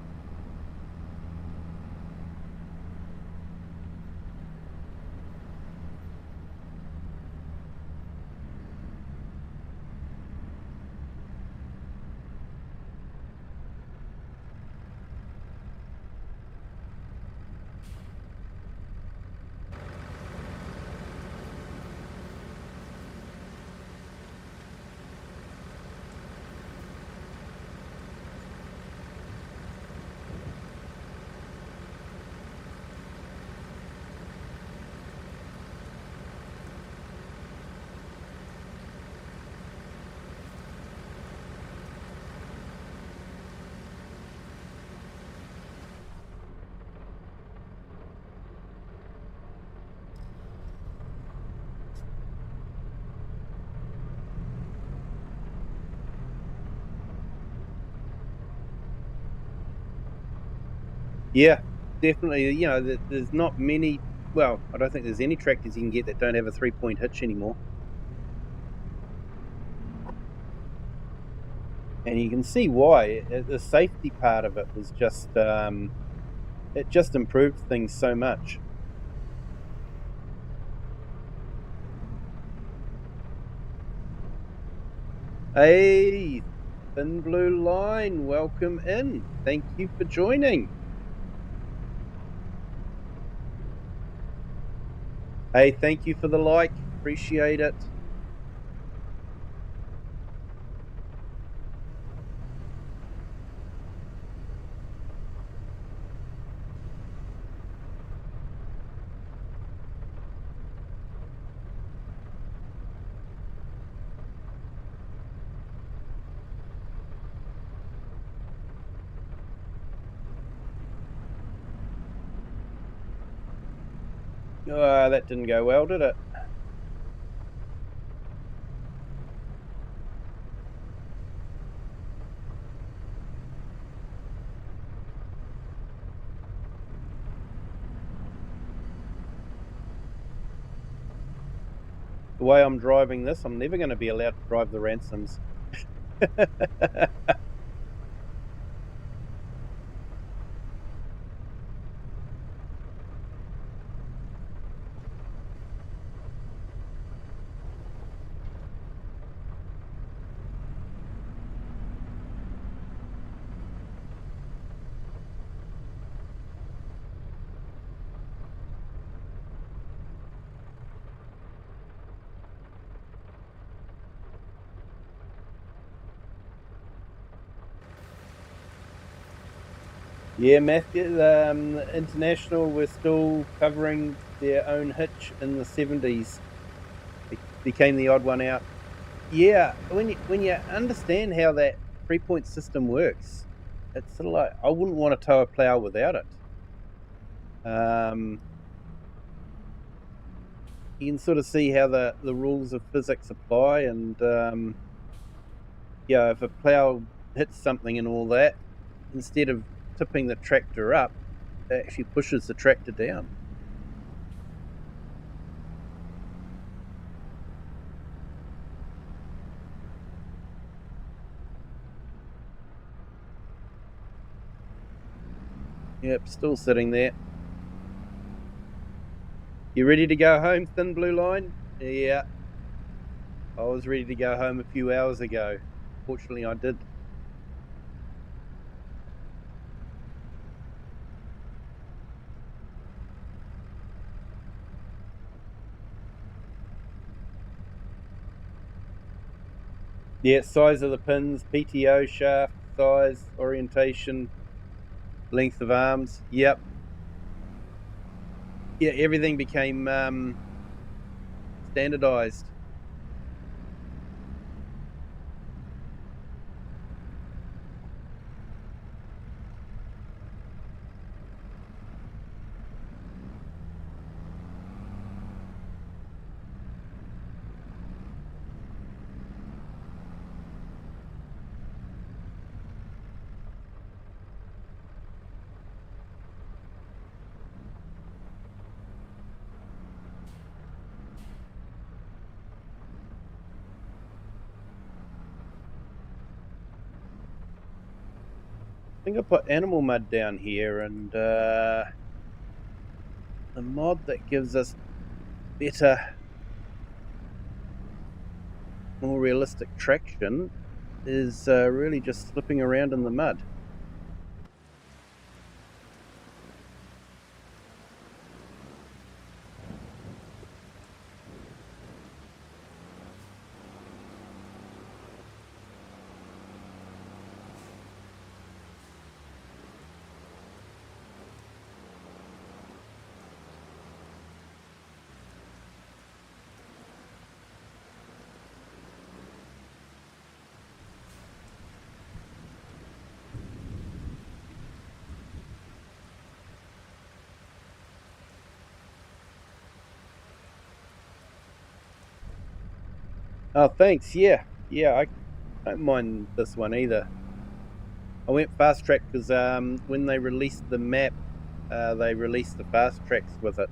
Yeah, definitely. There's not many Well, I don't think there's any tractors you can get that don't have a 3-point hitch anymore. And you can see why. The safety part of it was just, it just improved things so much. Hey, Thin Blue Line, welcome in. Thank you for joining. Hey, thank you for the like. Appreciate it. That didn't go well, did it? The way I'm driving this, I'm never going to be allowed to drive the Ransoms. Yeah, Matthew, International were still covering their own hitch in the 70s. It became the odd one out. Yeah, when you understand how that 3-point system works, it's sort of like I wouldn't want to tow a plough without it. You can sort of see how the rules of physics apply, and yeah, if a plough hits something and all that, instead of tipping the tractor up, it actually pushes the tractor down. Yep, still sitting there. You ready to go home, Thin Blue Line? Yeah. I was ready to go home a few hours ago. Fortunately, I did. Yeah, size of the pins, PTO shaft, size, orientation, length of arms. Yep. Yeah, everything became standardized. I think I put animal mud down here, and the mod that gives us better, more realistic traction is really just slipping around in the mud. Oh, thanks. Yeah, I don't mind this one either. I went fast track because when they released the map, they released the fast tracks with it.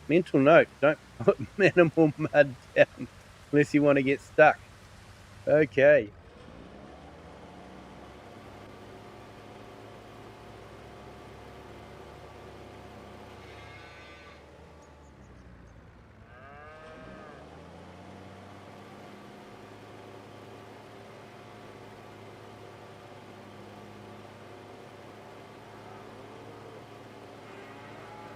mental note, don't put minimal mud down unless you want to get stuck. Okay.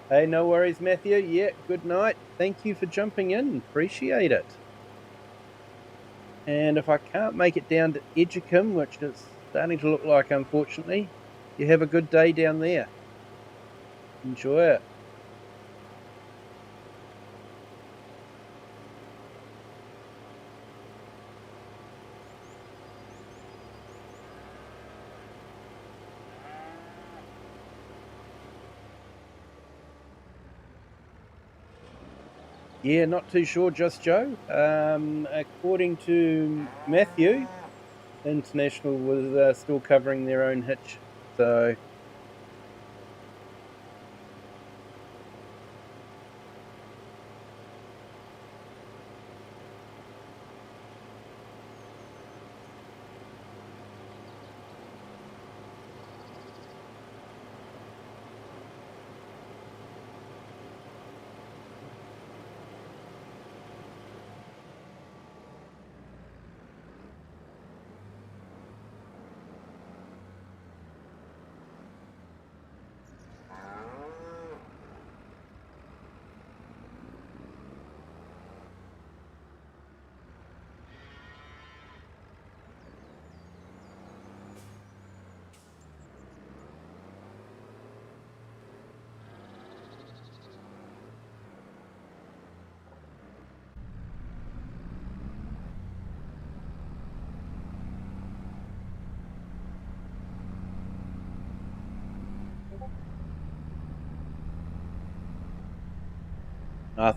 Hey, no worries, Matthew. Yeah, good night. Thank you for jumping in. Appreciate it. And if I can't make it down to Edgecombe, which is starting to look like, unfortunately, you have a good day down there. Enjoy it. Yeah, not too sure, Just Joe. According to Matthew, International was still covering their own hitch. So,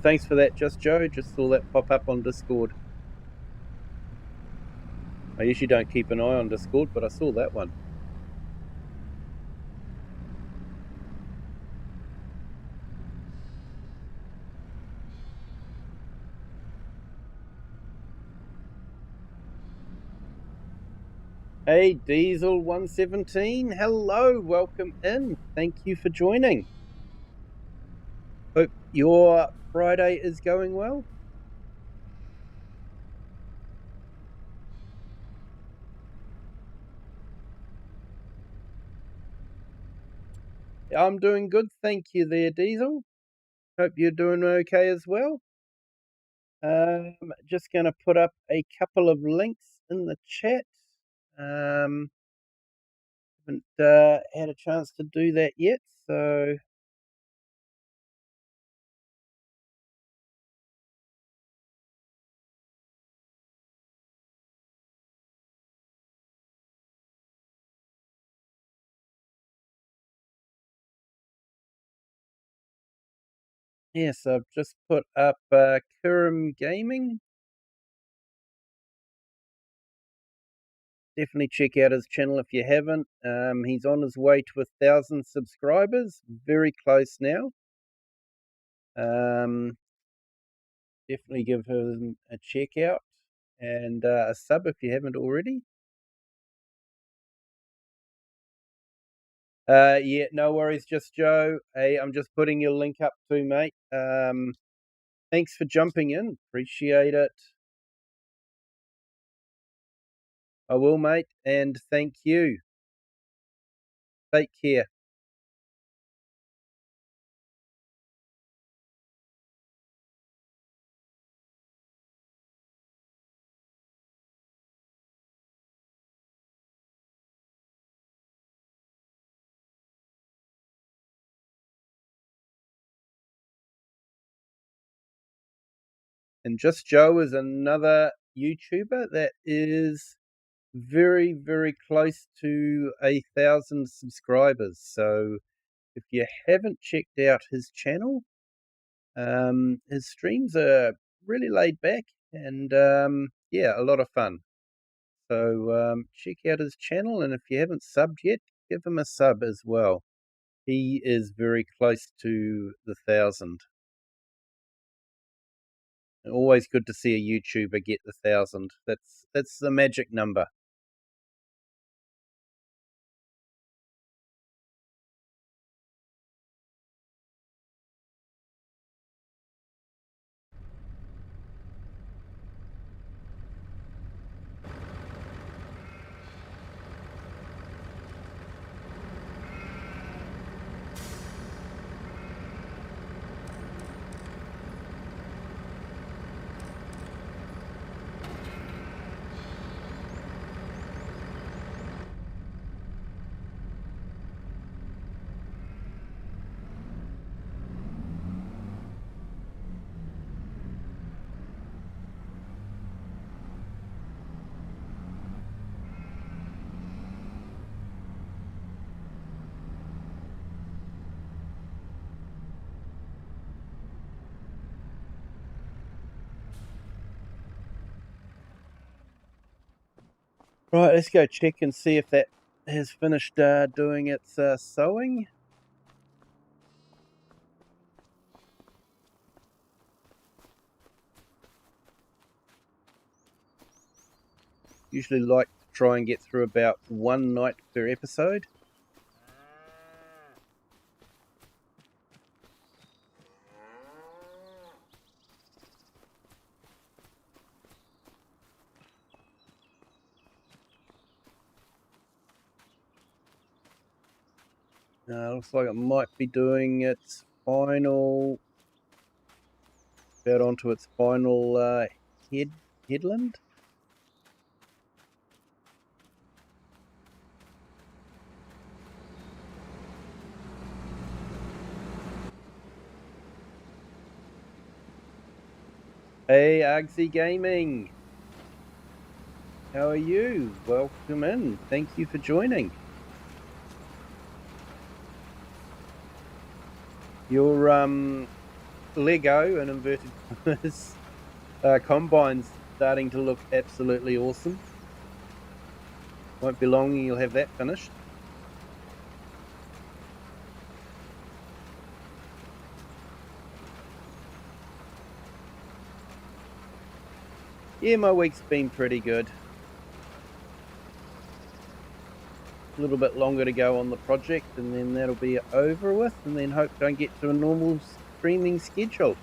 thanks for that, Just Joe. Just saw that pop up on Discord. I usually don't keep an eye on Discord, but I saw that one. Hey, Diesel 117. Hello, welcome in. Thank you for joining. Hope your Friday is going well. I'm doing good, thank you there, Diesel. Hope you're doing okay as well. Just going to put up a couple of links in the chat. Haven't had a chance to do that yet, so yes, I've just put up Kurum Gaming. Definitely check out his channel if you haven't. He's on his way to 1,000 subscribers, very close now. Definitely give him a check out and a sub if you haven't already. Yeah, no worries, Just Joe. Hey, I'm just putting your link up too, mate. Thanks for jumping in. Appreciate it. I will, mate, and thank you. Take care. And Just Joe is another YouTuber that is very, very close to 1,000 subscribers. So if you haven't checked out his channel, his streams are really laid back and yeah, a lot of fun. So check out his channel, and if you haven't subbed yet, give him a sub as well. He is very close to the 1,000. Always good to see a YouTuber get the 1,000. That's the magic number. Right, let's go check and see if that has finished doing its sewing. Usually like to try and get through about one night per episode. Looks like it might be doing its final, about onto its final headland. Hey, Argsy Gaming. How are you? Welcome in. Thank you for joining. Your Lego and inverted commas combine's starting to look absolutely awesome. Won't be long and you'll have that finished. Yeah, my week's been pretty good. A little bit longer to go on the project and then that'll be over with, and then hope I get to a normal streaming schedule.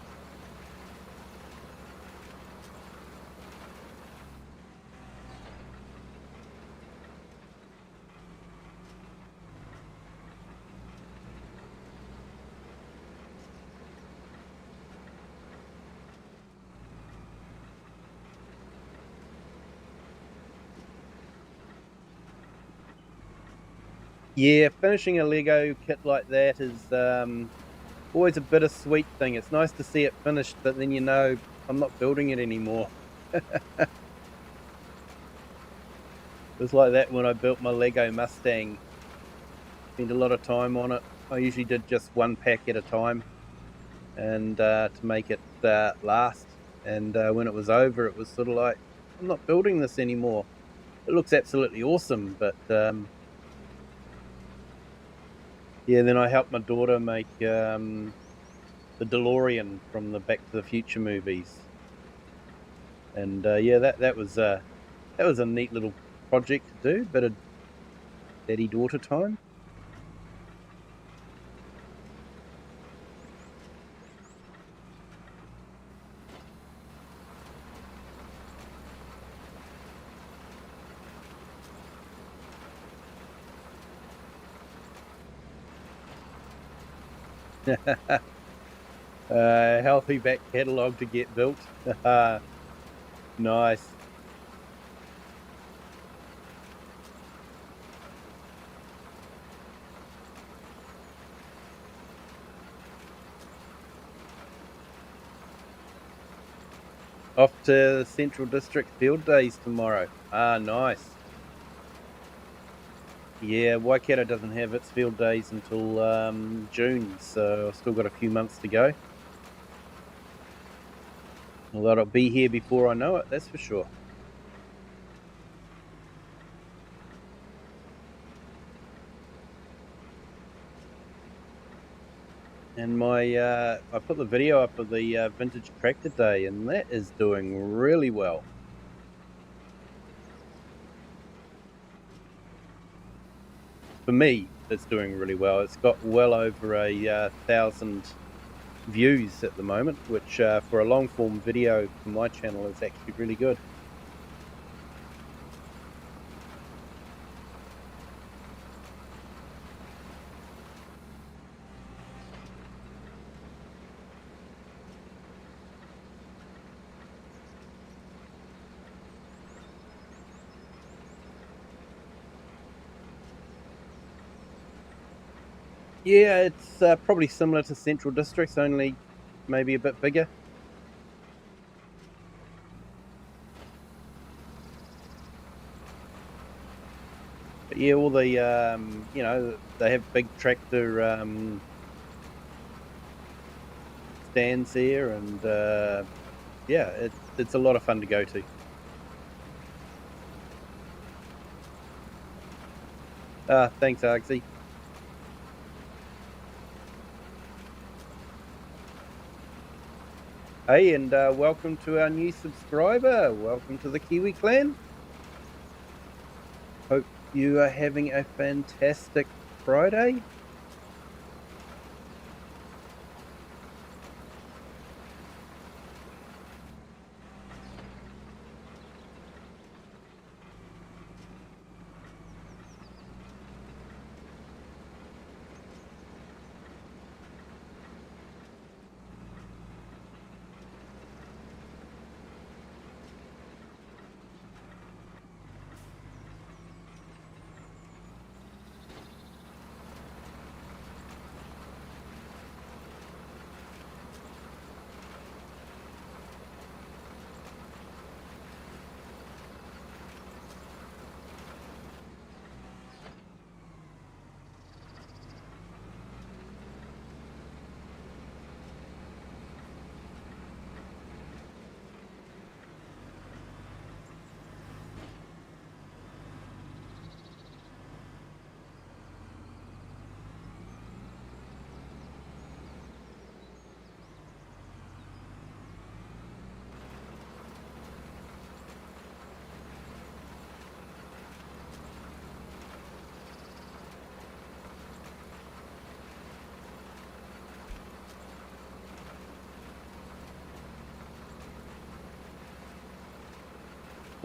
Yeah, finishing a Lego kit like that is always a bittersweet thing. It's nice to see it finished, but then you know I'm not building it anymore. It was like that when I built my Lego Mustang. Spent a lot of time on it. I usually did just one pack at a time, and to make it last. And when it was over, it was sort of like, I'm not building this anymore. It looks absolutely awesome, but yeah. Then I helped my daughter make the DeLorean from the Back to the Future movies, and yeah, that was a neat little project to do. Bit of daddy daughter time. Healthy back catalogue to get built. Nice. Off to Central District Field Days tomorrow. Nice. Yeah, Waikato doesn't have its field days until June, so I've still got a few months to go. Although it'll be here before I know it, that's for sure. And I put the video up of the vintage tractor day, and that is doing really well. For me, it's doing really well. It's got well over a 1,000 views at the moment, which for a long form video for my channel is actually really good. Yeah, it's probably similar to Central Districts, only maybe a bit bigger. But yeah, all the they have big tractor stands there, and yeah, it's a lot of fun to go to. Thanks, Argsy. Hey, and welcome to our new subscriber. Welcome to the Kiwi clan. Hope you are having a fantastic Friday.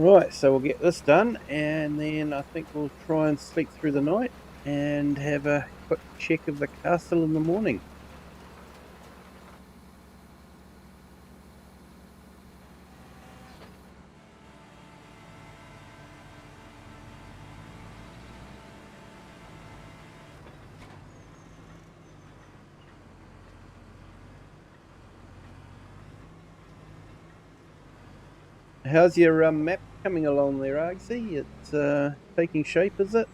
Right, so we'll get this done, and then I think we'll try and sleep through the night and have a quick check of the castle in the morning. How's your map coming along there, Argsy? It's taking shape, is it?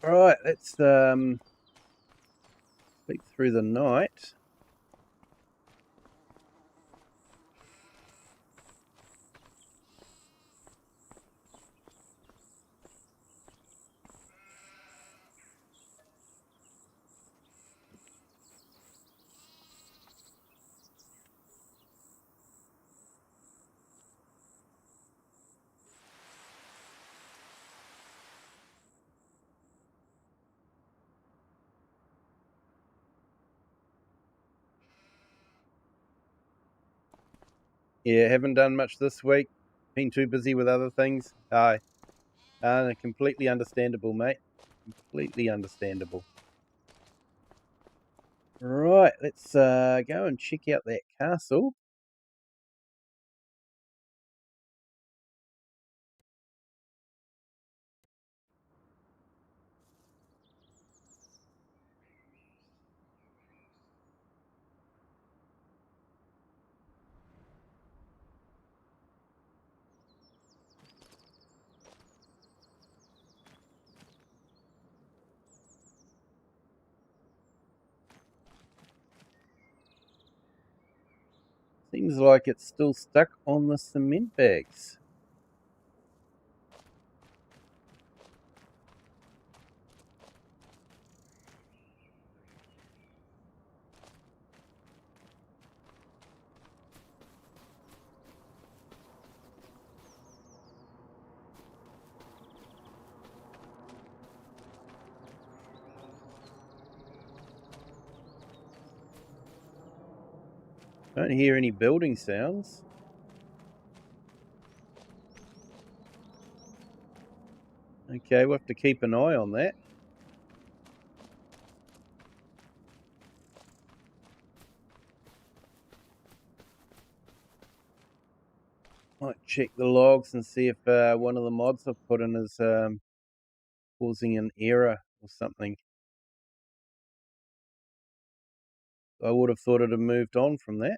All right, let's sleep through the night. Yeah, haven't done much this week. Been too busy with other things. Aye, completely understandable, mate. Completely understandable. Right, let's go and check out that castle. Seems like it's still stuck on the cement bags. Don't hear any building sounds. Okay, we'll have to keep an eye on that. Might check the logs and see if one of the mods I've put in is causing an error or something. I would have thought it had moved on from that.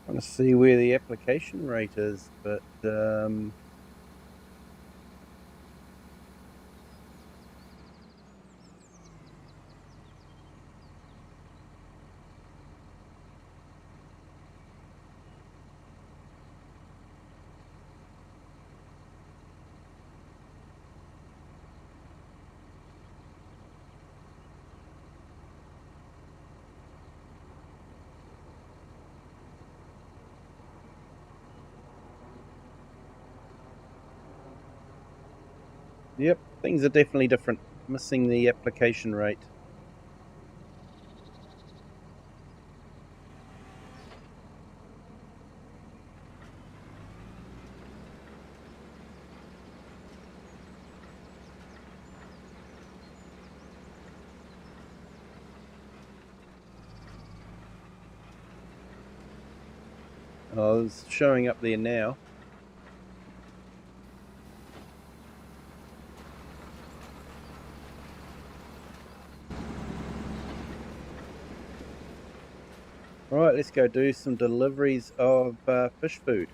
Trying to see where the application rate is, but yep, things are definitely different. Missing the application rate. Oh, it's showing up there now. All right, let's go do some deliveries of fish food.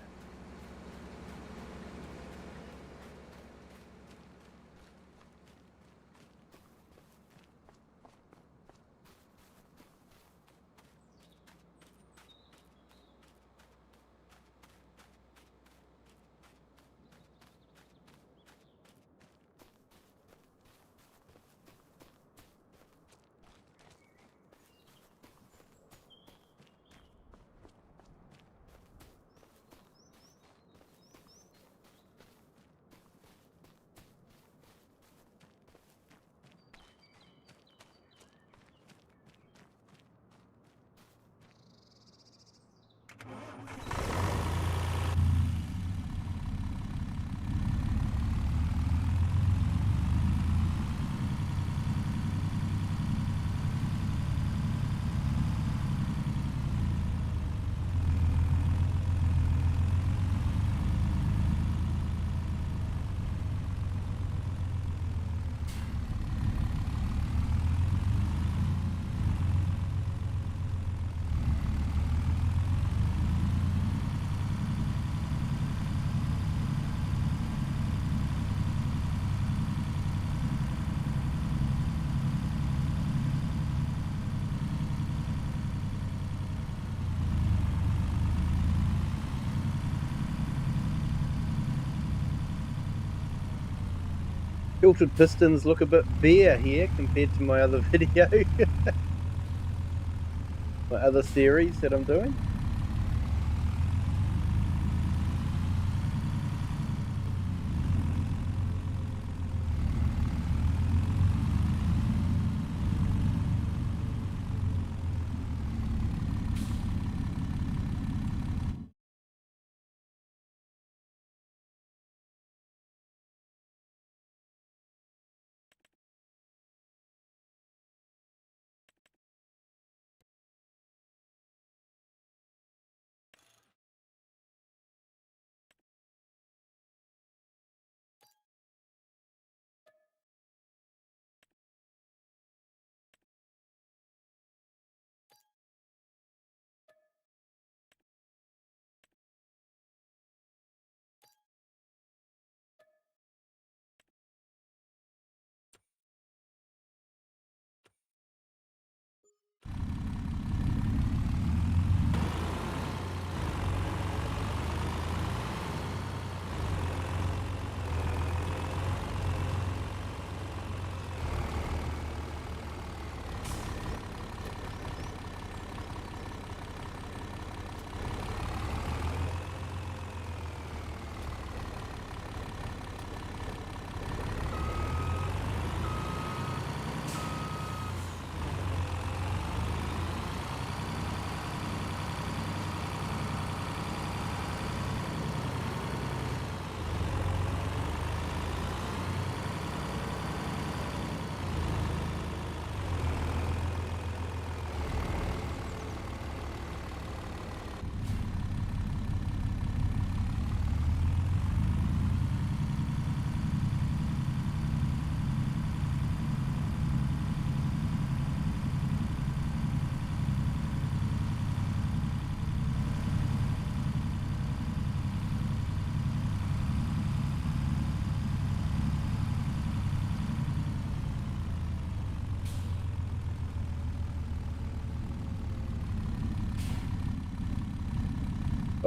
Tilted pistons look a bit bare here compared to my other video. My other series that I'm doing.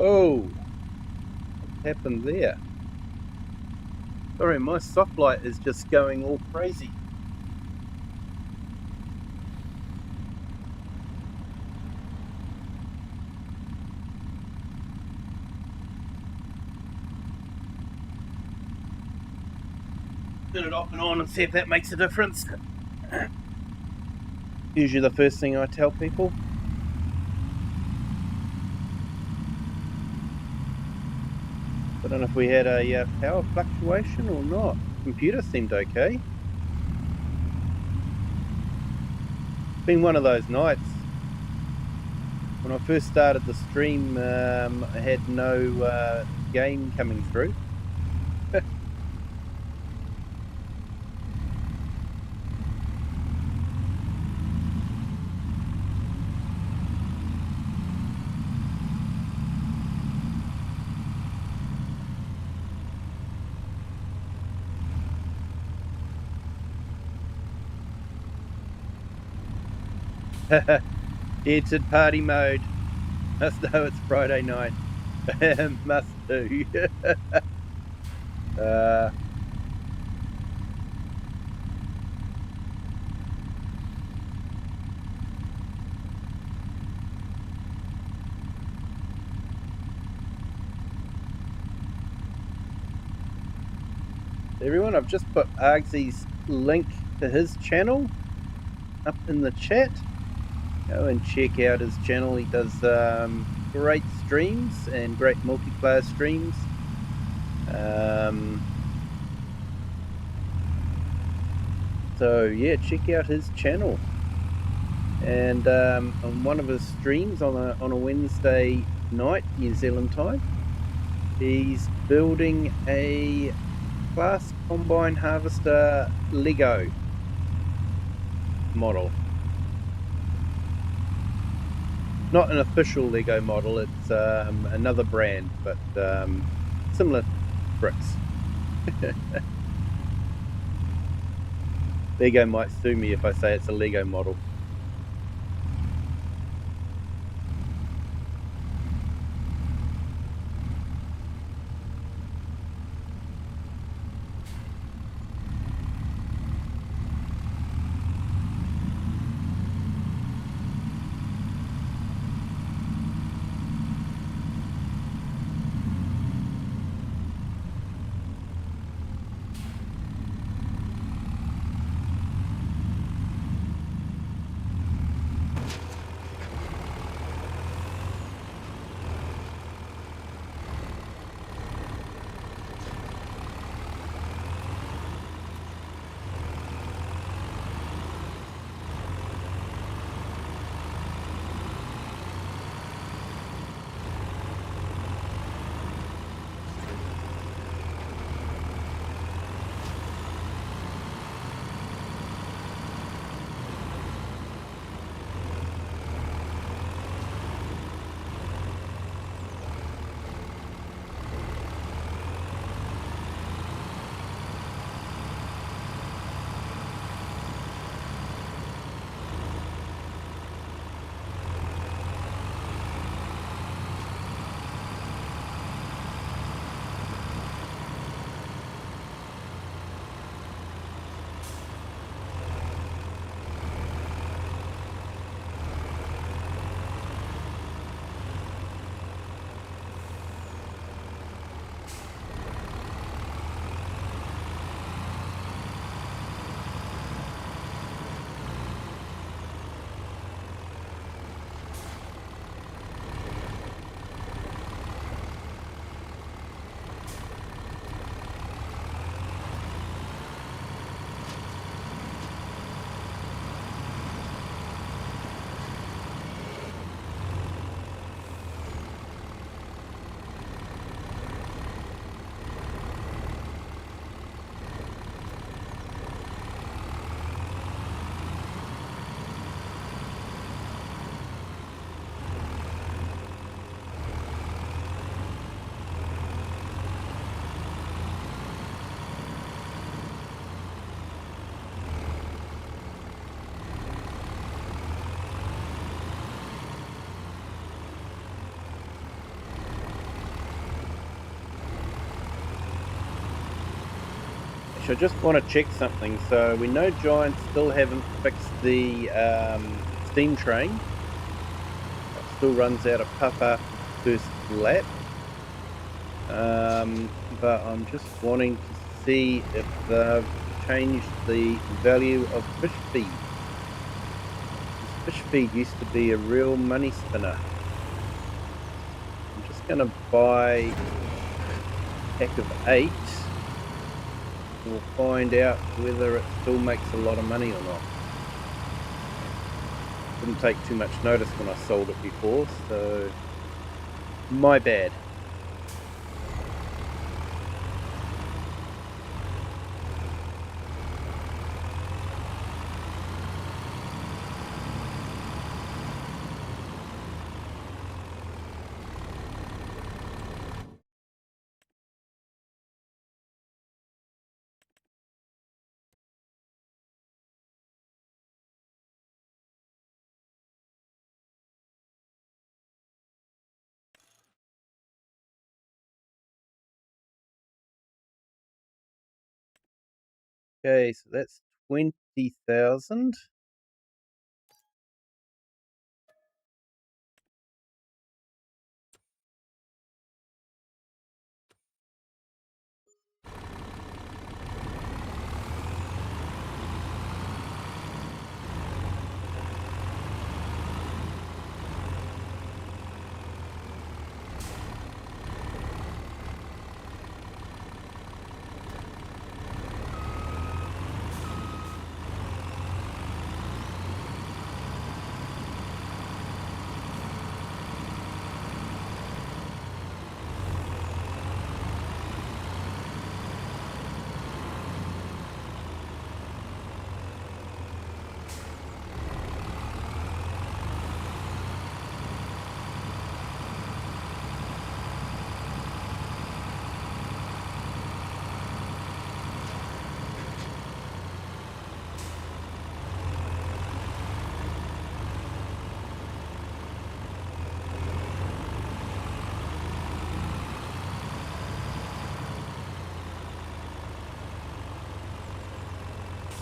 Oh, what happened there? Sorry, my soft light is just going all crazy. Turn it off and on and see if that makes a difference. Usually the first thing I tell people. I don't know if we had a power fluctuation or not. Computer seemed okay. Been one of those nights. When I first started the stream, I had no game coming through. It's in party mode. Must know it's Friday night. Must do. Everyone, I've just put Argsy's link to his channel up in the chat. Go and check out his channel. He does great streams and great multiplayer streams. So yeah, check out his channel. And on one of his streams on a Wednesday night, New Zealand time, he's building a Class Combine Harvester Lego model. Not an official Lego model, it's another brand, but similar bricks. Lego might sue me if I say it's a Lego model. stage, I just want to check something. So we know Giant still haven't fixed the steam train. It still runs out of puff after the first lap. But I'm just wanting to see if they've changed the value of fish feed. Because fish feed used to be a real money spinner. I'm just going to buy a pack of 8. We'll find out whether it still makes a lot of money or not. Didn't take too much notice when I sold it before, so my bad. Okay, so that's 20,000.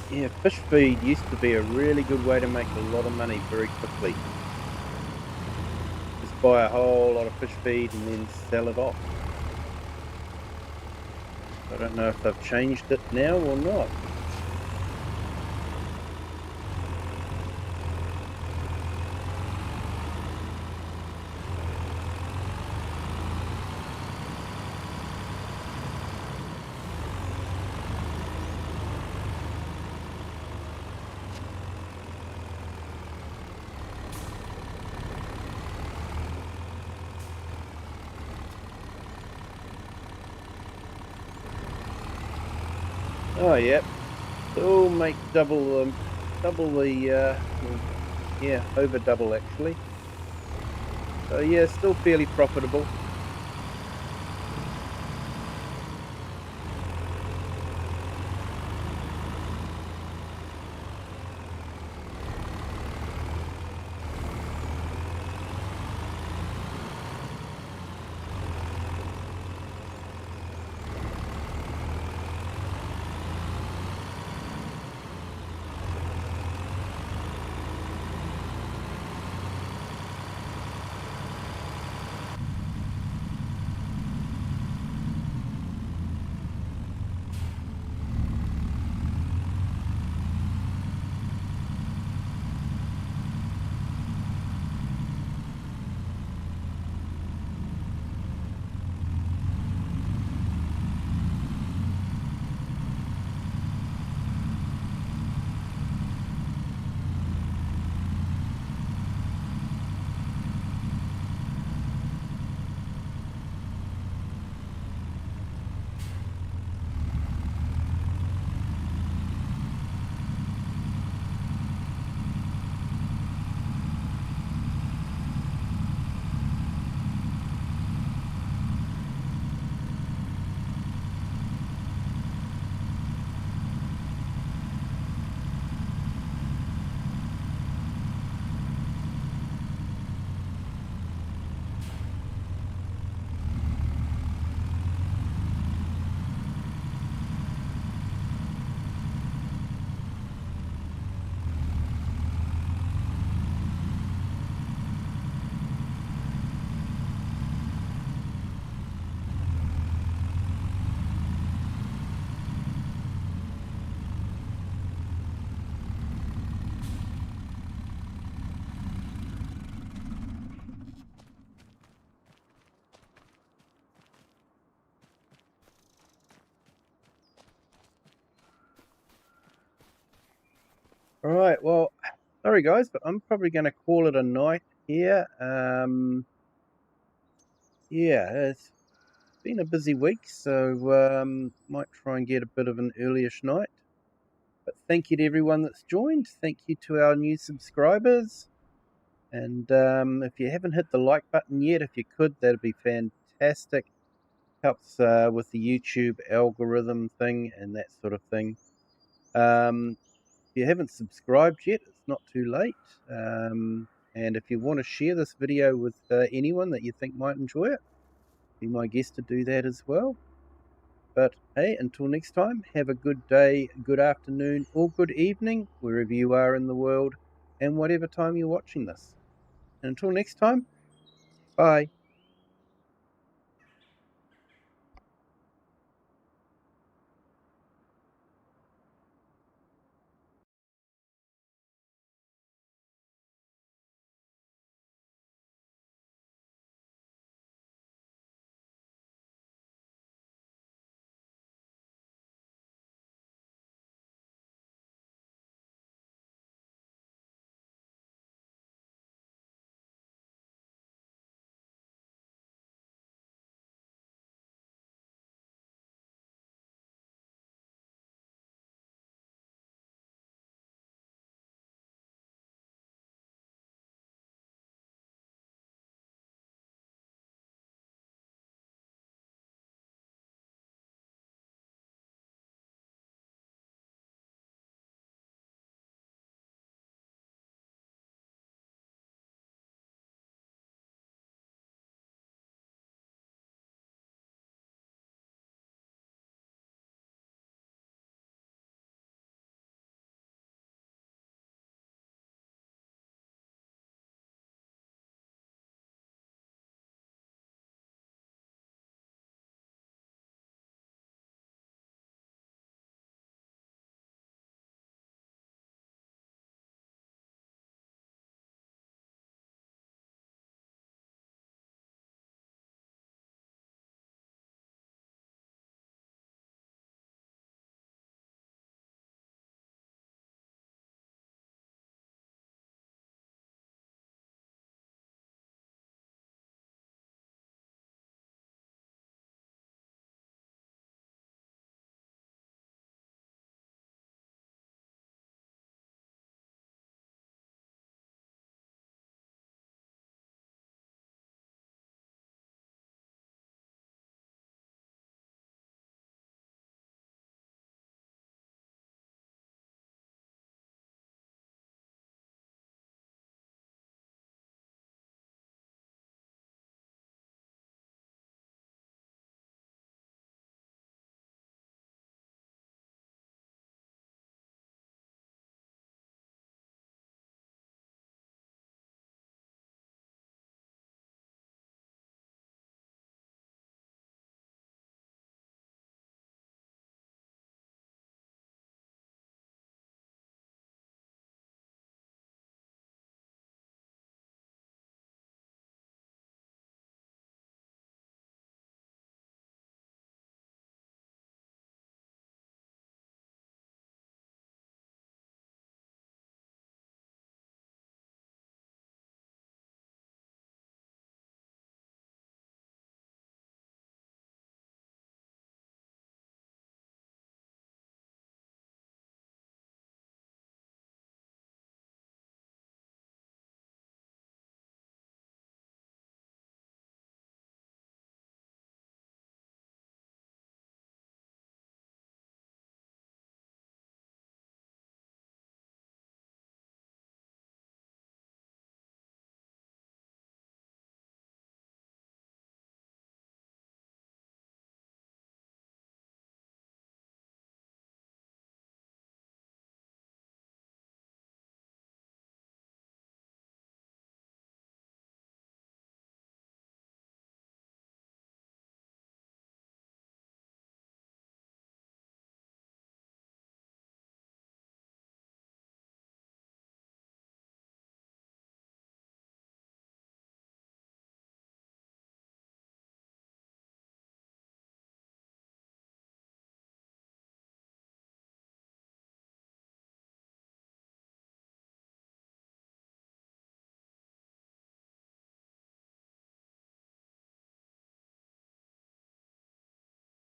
Yeah, fish feed used to be a really good way to make a lot of money very quickly. Just buy a whole lot of fish feed and then sell it off. I don't know if they've changed it now or not. Oh, yep. Still make double the, well, yeah, over double actually. So yeah, still fairly profitable. All right. Well, sorry guys, but I'm probably going to call it a night here. Yeah, it's been a busy week, so might try and get a bit of an earlyish night. But thank you to everyone that's joined. Thank you to our new subscribers. And if you haven't hit the like button yet, if you could, that'd be fantastic. Helps with the YouTube algorithm thing and that sort of thing. If you haven't subscribed yet, it's not too late. And if you want to share this video with anyone that you think might enjoy it, be my guest to do that as well. But hey, until next time, have a good day, good afternoon, or good evening, wherever you are in the world, and whatever time you're watching this. And until next time, bye.